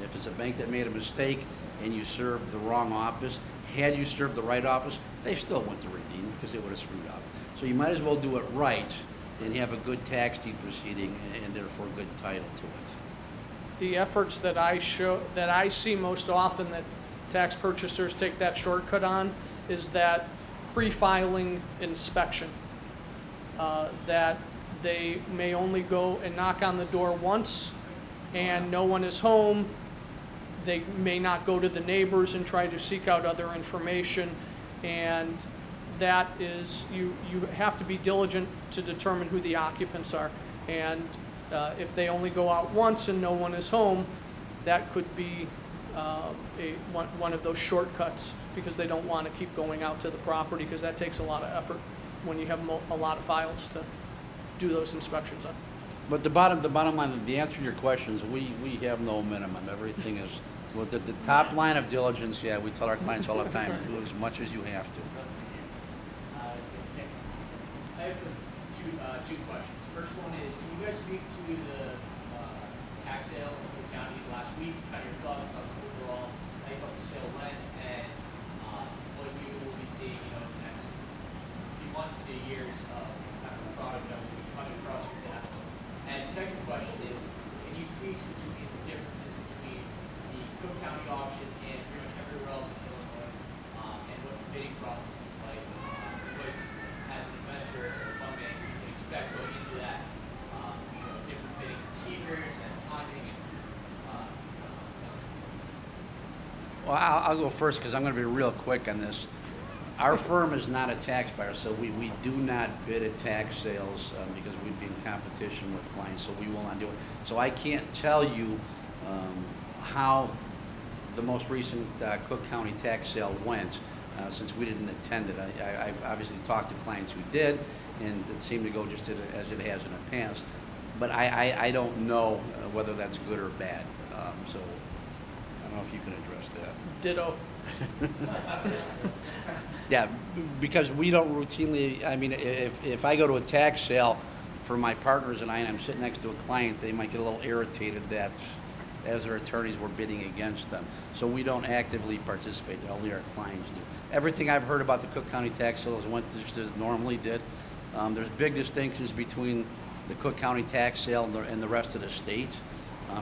If it's a bank that made a mistake and you served the wrong office, had you served the right office, they still wouldn't have redeemed because they would have screwed up. So you might as well do it right and have a good tax deed proceeding and therefore good title to it. The efforts that I see most often that tax purchasers take that shortcut on is that pre-filing inspection. That they may only go and knock on the door once and no one is home. They may not go to the neighbors and try to seek out other information, and that is, you have to be diligent to determine who the occupants are. And if they only go out once and no one is home, that could be one of those shortcuts, because they don't want to keep going out to the property, because that takes a lot of effort when you have a lot of files to do those inspections on. But the bottom line, the answer to your question is we have no minimum. Everything is, well, the top line of diligence, yeah, we tell our clients all the time, do as much as you have to. I have two questions. First one is, can you guys speak to the tax sale in the county last week, kind of your thoughts on overall how you thought the sale went, and what you will be seeing, in the next few months to years of kind of product that will be coming across your desk? And second question is, can you speak to the differences between the Cook County auction and pretty much everywhere else in Illinois, and what the bidding process is like, what as an investor or fund manager you can expect going into that, different bidding procedures and timing and Well, I'll go first because I'm going to be real quick on this. Our firm is not a tax buyer, so we do not bid at tax sales because we'd be in competition with clients, so we will not do it. So I can't tell you how the most recent Cook County tax sale went since we didn't attend it. I've obviously talked to clients who did, and it seemed to go just as it has in the past. But I don't know whether that's good or bad. So I don't know if you can address that. Ditto. Yeah, because we don't routinely, I mean, if I go to a tax sale for my partners and I'm sitting next to a client, they might get a little irritated that as their attorneys we're bidding against them. So we don't actively participate, only our clients do. Everything I've heard about the Cook County tax sales went just as it normally did. There's big distinctions between the Cook County tax sale and the rest of the state.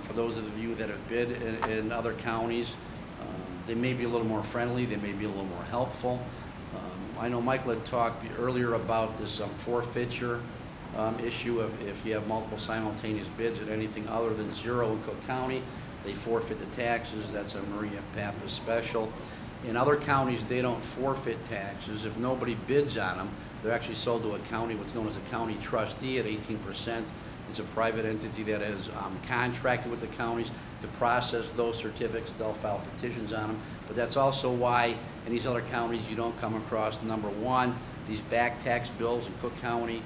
For those of you that have bid in other counties, they may be a little more friendly, they may be a little more helpful. I know Michael had talked earlier about this forfeiture issue of if you have multiple simultaneous bids at anything other than 0 in Cook County, they forfeit the taxes. That's a Maria Pappas special. In other counties, they don't forfeit taxes. If nobody bids on them, they're actually sold to a county, what's known as a county trustee at 18%. It's a private entity that has contracted with the counties to process those certificates. They'll file petitions on them. But that's also why in these other counties you don't come across, number one, these back tax bills in Cook County.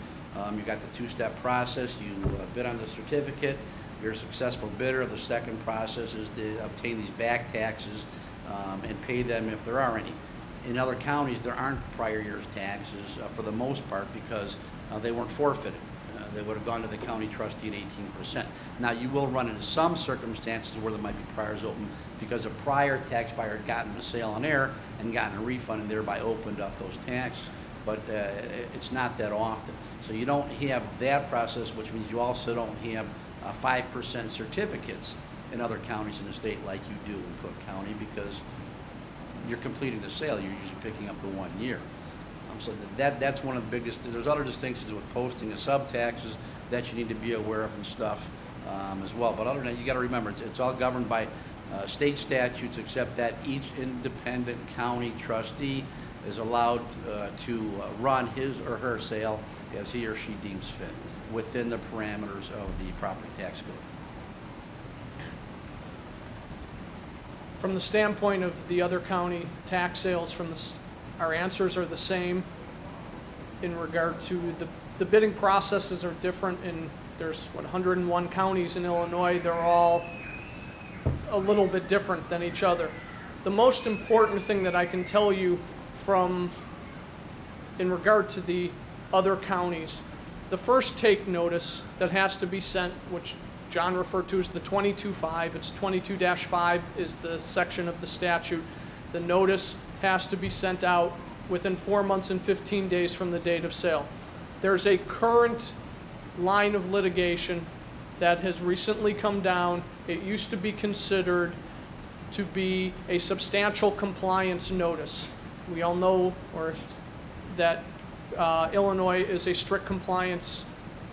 You've got the two-step process. You bid on the certificate. You're a successful bidder. The second process is to obtain these back taxes and pay them if there are any. In other counties, there aren't prior year's taxes for the most part because they weren't forfeited. They would have gone to the county trustee at 18%. Now, you will run into some circumstances where there might be priors open because a prior tax buyer had gotten a sale on air and gotten a refund and thereby opened up those taxes. But it's not that often. So you don't have that process, which means you also don't have 5% certificates in other counties in the state like you do in Cook County because you're completing the sale. You're usually picking up the 1 year. So that's one of the biggest. There's other distinctions with posting the sub-taxes that you need to be aware of and stuff as well. But other than that, you got to remember, it's all governed by state statutes, except that each independent county trustee is allowed to run his or her sale as he or she deems fit within the parameters of the property tax code. From the standpoint of the other county tax sales, from our answers are the same in regard to the bidding processes are different, and there's 101 counties in Illinois. They're all a little bit different than each other. The most important thing that I can tell you in regard to the other counties, the first take notice that has to be sent, which John referred to as the 22-5, it's 22-5 is the section of the statute. The notice has to be sent out within 4 months and 15 days from the date of sale. There's a current line of litigation that has recently come down. It used to be considered to be a substantial compliance notice. We all know that Illinois is a strict compliance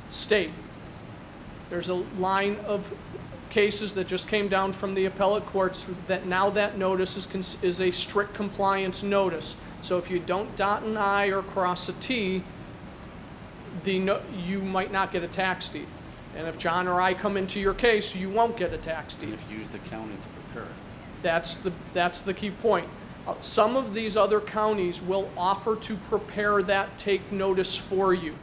state. There's a line of cases that just came down from the appellate courts that now that notice is a strict compliance notice. So if you don't dot an I or cross a T, you might not get a tax deed. And if John or I come into your case, you won't get a tax deed. And if you use the county to prepare it. That's the key point. Some of these other counties will offer to prepare that take notice for you.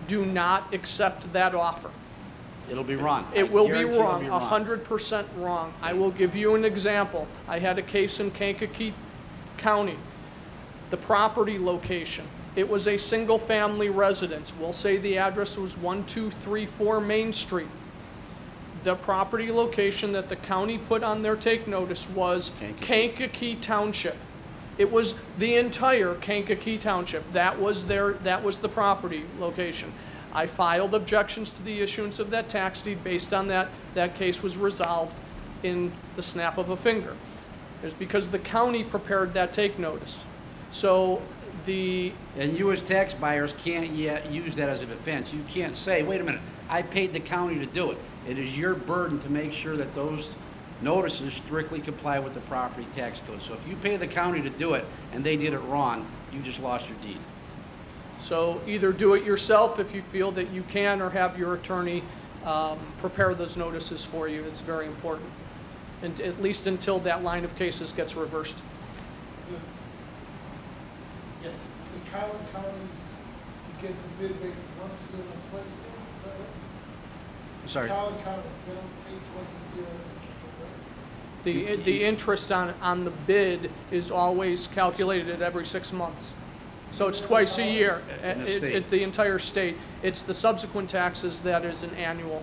Do not accept that offer. It'll be wrong. It will be wrong, 100% wrong. I will give you an example. I had a case in Kankakee County. The property location, it was a single family residence. We'll say the address was 1234 Main Street. The property location that the county put on their take notice was Kankakee Township. It was the entire Kankakee Township. That was the property location. I filed objections to the issuance of that tax deed based on that. That case was resolved in the snap of a finger. It's because the county prepared that take notice. So And you as tax buyers can't yet use that as a defense. You can't say, wait a minute, I paid the county to do it. It is your burden to make sure that those notices strictly comply with the property tax code. So if you pay the county to do it and they did it wrong, you just lost your deed. So either do it yourself if you feel that you can, or have your attorney prepare those notices for you. It's very important, and at least until that line of cases gets reversed. Yes. The Collin counties, you get the bid rate once a year or twice a year, is that right? Sorry. Collin counties, they don't pay twice a year interest rate? The interest on the bid is always calculated at every 6 months. So it's twice a year In the state. at the entire state. It's the subsequent taxes that is an annual.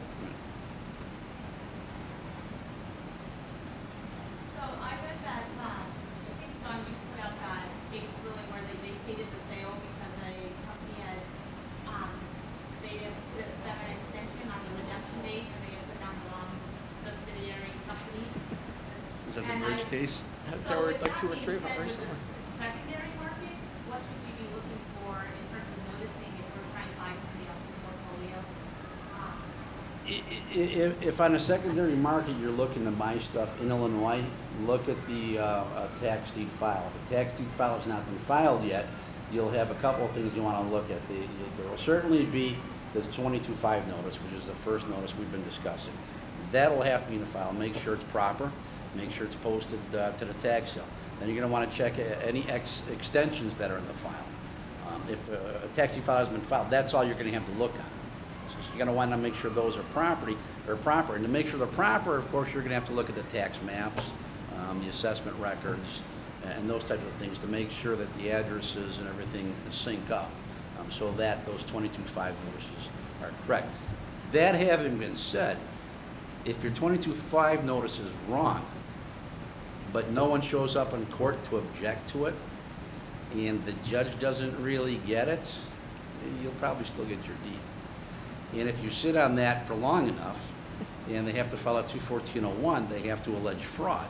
So I read that, I think, John, you put out that case ruling where they vacated the sale because a company had, they did an extension on the redemption date, and they had put down the wrong subsidiary company. Is that the bridge case? There were like 2 or 3 of them recently. Secondary market, what should we be looking for in terms of noticing if we're trying to buy somebody else's portfolio? If on a secondary market you're looking to buy stuff in Illinois, look at the tax deed file. If the tax deed file has not been filed yet, you'll have a couple of things you want to look at. There will certainly be this 22-5 notice, which is the first notice we've been discussing. That'll have to be in the file. Make sure it's proper. Make sure it's posted to the tax sale. Then you're going to want to check any extensions that are in the file. If a tax deed file has been filed, that's all you're going to have to look on. So you're going to want to make sure those are proper. And to make sure they're proper, of course, you're going to have to look at the tax maps, the assessment records, and those types of things to make sure that the addresses and everything sync up, so that those 22-5 notices are correct. That having been said, if your 22-5 notice is wrong, but no one shows up in court to object to it, and the judge doesn't really get it, you'll probably still get your deed. And if you sit on that for long enough, and they have to file a 214-01, they have to allege fraud.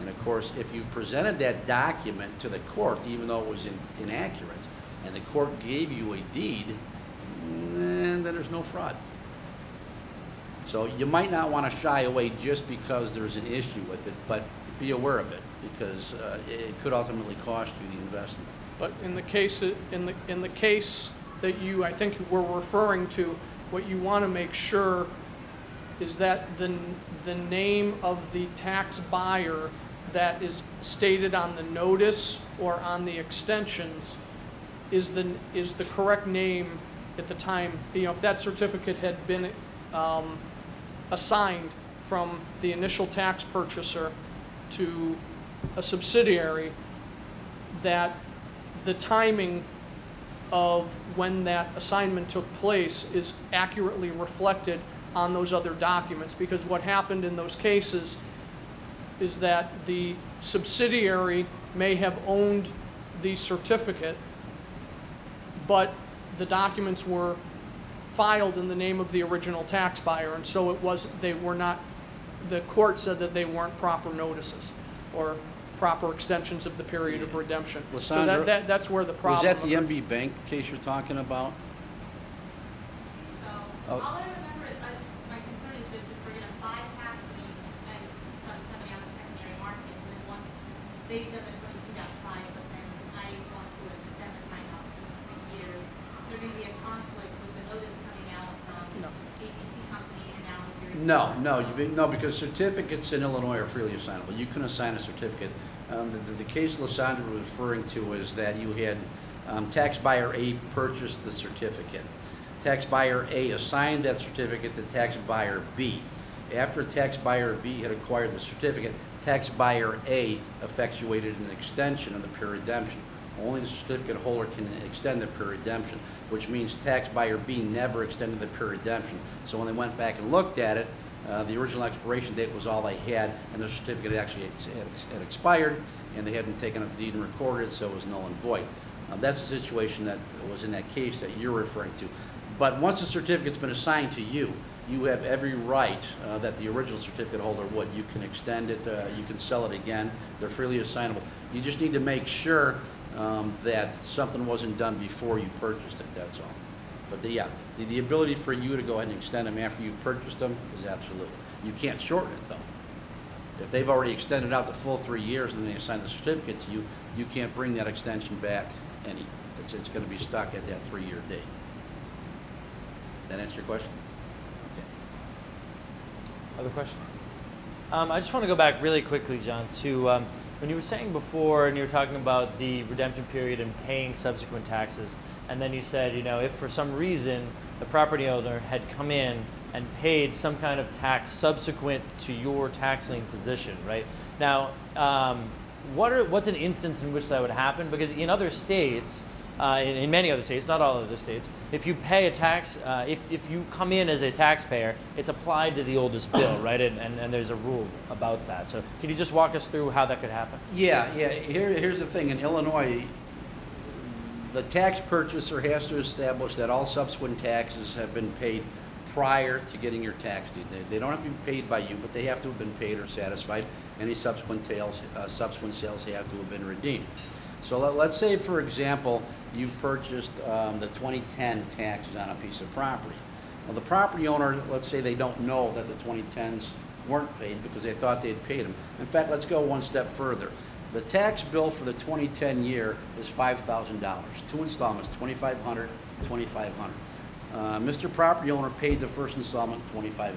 And of course, if you've presented that document to the court, even though it was inaccurate, and the court gave you a deed, then there's no fraud. So you might not want to shy away just because there's an issue with it, but be aware of it, because it could ultimately cost you the investment. But in the case that you, I think, were referring to, what you want to make sure is that the name of the tax buyer that is stated on the notice or on the extensions is the correct name at the time. You know, if that certificate had been assigned from the initial tax purchaser to a subsidiary, that the timing of when that assignment took place is accurately reflected on those other documents. Because what happened in those cases is that the subsidiary may have owned the certificate, but the documents were filed in the name of the original tax buyer, and so they were not, the court said that they weren't proper notices or proper extensions of the period of redemption. Lysandra, so that's where the problem. Was that the MB Bank case you're talking about? So, Oh. all I remember is my concern is that if we're going to buy tax liens and somebody on the secondary market, and then once they've done the 22-5, but then I want to extend the time out for 3 years, is there going to be a conflict with the notice coming out from ABC company and now here's No, because certificates in Illinois are freely assignable. You can assign a certificate. The case Lysandra was referring to is that you had tax buyer A purchased the certificate. Tax buyer A assigned that certificate to tax buyer B. After tax buyer B had acquired the certificate, tax buyer A effectuated an extension of the period of redemption. Only the certificate holder can extend the period of redemption, which means tax buyer B never extended the period of redemption. So when they went back and looked at it, the original expiration date was all they had, and the certificate actually had expired, and they hadn't taken up the deed and recorded it, so it was null and void. That's the situation that was in that case that you're referring to. But once the certificate's been assigned to you, you have every right that the original certificate holder would. You can extend it, you can sell it again. They're freely assignable. You just need to make sure that something wasn't done before you purchased it, that's all. But the ability for you to go ahead and extend them after you've purchased them is absolute. You can't shorten it though. If they've already extended out the full 3 years and they assign the certificate to you, you can't bring that extension back any. It's going to be stuck at that 3-year date. That answer your question? Okay. Other question? I just want to go back really quickly, John, to when you were saying before, and you were talking about the redemption period and paying subsequent taxes, and then you said, you know, if for some reason the property owner had come in and paid some kind of tax subsequent to your tax lien position, right? Now, what's an instance in which that would happen? Because in other states, in many other states, not all other states, if you pay a tax, if you come in as a taxpayer, it's applied to the oldest bill, right? And there's a rule about that. So can you just walk us through how that could happen? Yeah. Here's the thing. In Illinois, the tax purchaser has to establish that all subsequent taxes have been paid prior to getting your tax deed. They don't have to be paid by you, but they have to have been paid or satisfied. Any subsequent sales have to have been redeemed. So let's say, for example, you've purchased the 2010 taxes on a piece of property. Well, the property owner, let's say they don't know that the 2010s weren't paid because they thought they had paid them. In fact, let's go one step further. The tax bill for the 2010 year is $5,000. 2 installments, $2,500, $2,500. Mr. Property Owner paid the first installment, $2,500.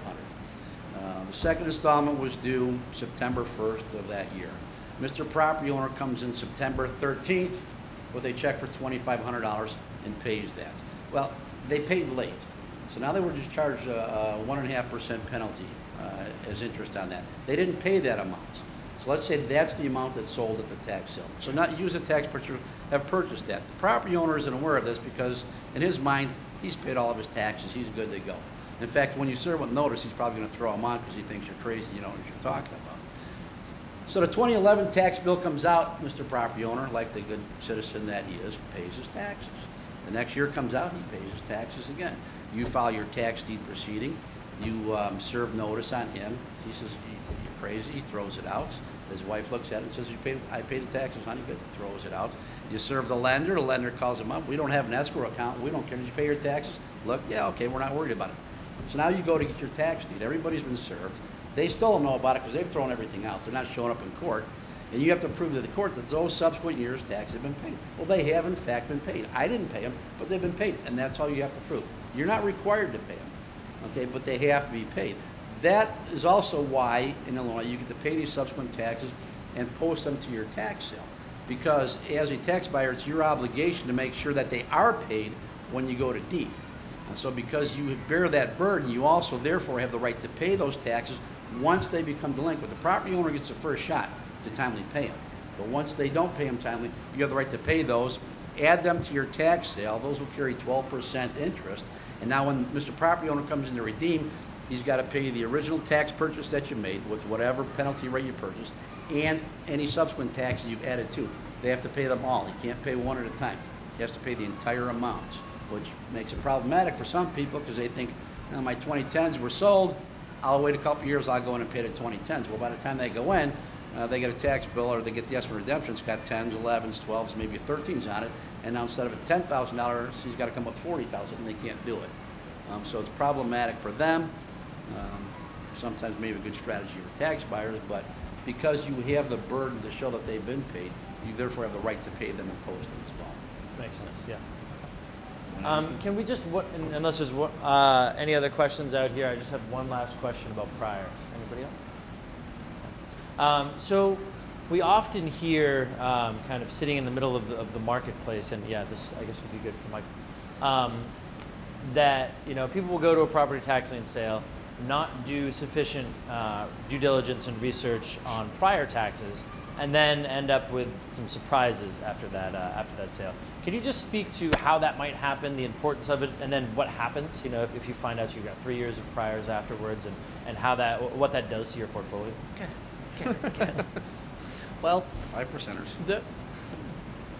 The second installment was due September 1st of that year. Mr. Property Owner comes in September 13th with a check for $2,500 and pays that. Well, they paid late. So now they were just charged a 1.5% penalty as interest on that. They didn't pay that amount. So let's say that's the amount that's sold at the tax sale. So now you as a tax purchaser have purchased that. The property owner isn't aware of this because in his mind, he's paid all of his taxes, he's good to go. In fact, when you serve with notice, he's probably going to throw them on because he thinks you're crazy, you know what you're talking about. So the 2011 tax bill comes out, Mr. Property Owner, like the good citizen that he is, pays his taxes. The next year comes out, he pays his taxes again. You file your tax deed proceeding, you serve notice on him. He says, you're crazy, he throws it out. His wife looks at it and says, I paid the taxes, honey, good, throws it out. You serve the lender calls him up, we don't have an escrow account, we don't care, did you pay your taxes? Look, yeah, okay, we're not worried about it. So now you go to get your tax deed, everybody's been served. They still don't know about it because they've thrown everything out. They're not showing up in court. And you have to prove to the court that those subsequent years' taxes have been paid. Well, they have in fact been paid. I didn't pay them, but they've been paid. And that's all you have to prove. You're not required to pay them, okay, but they have to be paid. That is also why in Illinois you get to pay these subsequent taxes and post them to your tax sale. Because as a tax buyer, it's your obligation to make sure that they are paid when you go to deed. And so because you bear that burden, you also therefore have the right to pay those taxes once they become delinquent. The property owner gets the first shot to timely pay them. But once they don't pay them timely, you have the right to pay those, add them to your tax sale. Those will carry 12% interest. And now when Mr. Property Owner comes in to redeem, he's got to pay the original tax purchase that you made with whatever penalty rate you purchased and any subsequent taxes you've added to. They have to pay them all. He can't pay one at a time. He has to pay the entire amount, which makes it problematic for some people because they think, my 2010s were sold, I'll wait a couple years, I'll go in and pay the 2010s. Well, by the time they go in, they get a tax bill or they get the estimate redemption. It's got 10s, 11s, 12s, maybe 13s on it. And now instead of a $10,000, he's got to come up with $40,000 and they can't do it. So it's problematic for them. Sometimes maybe a good strategy for tax buyers, but because you have the burden to show that they've been paid, you therefore have the right to pay them and post them as well. Makes sense, yeah. Can we just, unless there's any other questions out here, I just have one last question about priors. Anybody else? So we often hear, kind of sitting in the middle of the marketplace, and yeah, this I guess would be good for Mike, that people will go to a property tax lien sale, not do sufficient due diligence and research on prior taxes, and then end up with some surprises after that sale. Can you just speak to how that might happen, the importance of it, and then what happens, if you find out you've got 3 years of priors afterwards, and what that does to your portfolio? Okay. Well, 5%ers.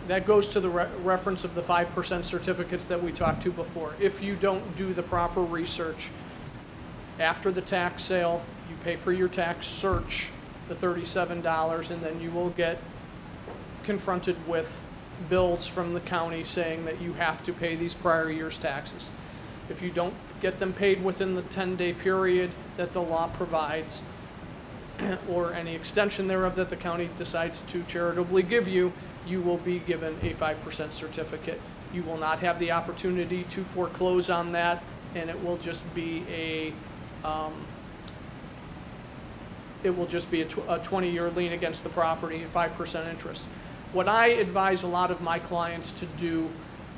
That goes to the reference of the 5% certificates that we talked to before. If you don't do the proper research after the tax sale, you pay for your tax search, the $37, and then you will get confronted with bills from the county saying that you have to pay these prior year's taxes. If you don't get them paid within the 10-day period that the law provides, or any extension thereof that the county decides to charitably give you, you will be given a 5% certificate. You will not have the opportunity to foreclose on that, and it will just be a 20-year lien against the property at 5% interest. What I advise a lot of my clients to do,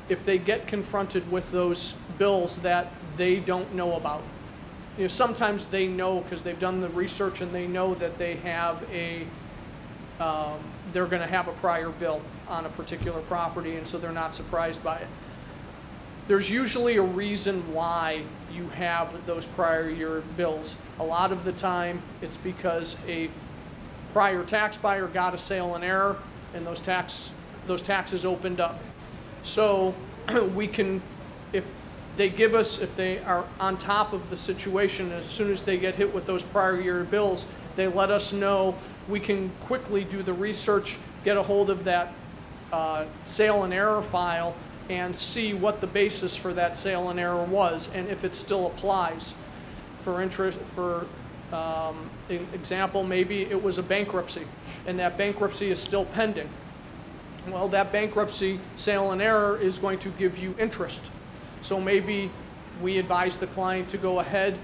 if they get confronted with those bills that they don't know about, sometimes they know because they've done the research and they know that they have they're going to have a prior bill on a particular property, and so they're not surprised by it. There's usually a reason why you have those prior year bills. A lot of the time, it's because a prior tax buyer got a sale in error, and those taxes opened up. So we can, if they are on top of the situation, as soon as they get hit with those prior year bills, they let us know. We can quickly do the research, get a hold of that sale and error file, and see what the basis for that sale and error was, and if it still applies. For example, maybe it was a bankruptcy, and that bankruptcy is still pending. Well, that bankruptcy sale and error is going to give you interest. So maybe we advise the client to go ahead,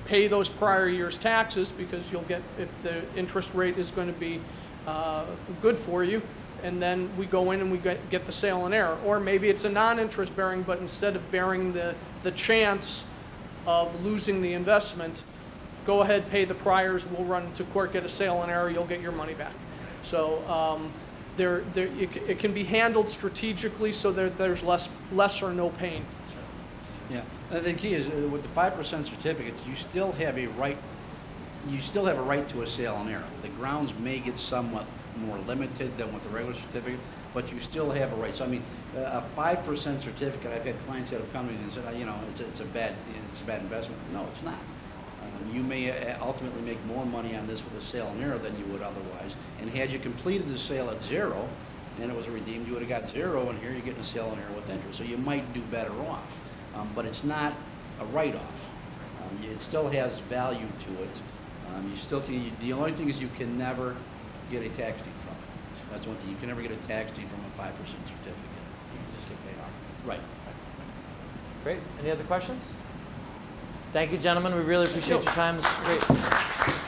pay those prior year's taxes, because you'll get, if the interest rate is going to be good for you, and then we go in and we get the sale and error. Or maybe it's a non-interest bearing, but instead of bearing the chance of losing the investment, go ahead, pay the priors, we'll run to court, get a sale and error, you'll get your money back. So it can be handled strategically so that there's less or no pain. Yeah, the key is with the 5% certificates, you still have a right. You still have a right to a sale and error. The grounds may get somewhat more limited than with a regular certificate, but you still have a right. So I mean, a 5% certificate. I've had clients that have come to me and said, it's a bad investment. No, it's not. You may ultimately make more money on this with a sale and error than you would otherwise. And had you completed the sale at 0 and it was redeemed, you would have got 0, and here you're getting a sale and error with interest. So you might do better off, but it's not a write-off. It still has value to it. You still can. The only thing is you can never get a tax deed from it. That's one thing. You can never get a tax deed from a 5% certificate. You can just get paid off. Right. Great. Any other questions? Thank you, gentlemen. We really appreciate your time. This is great.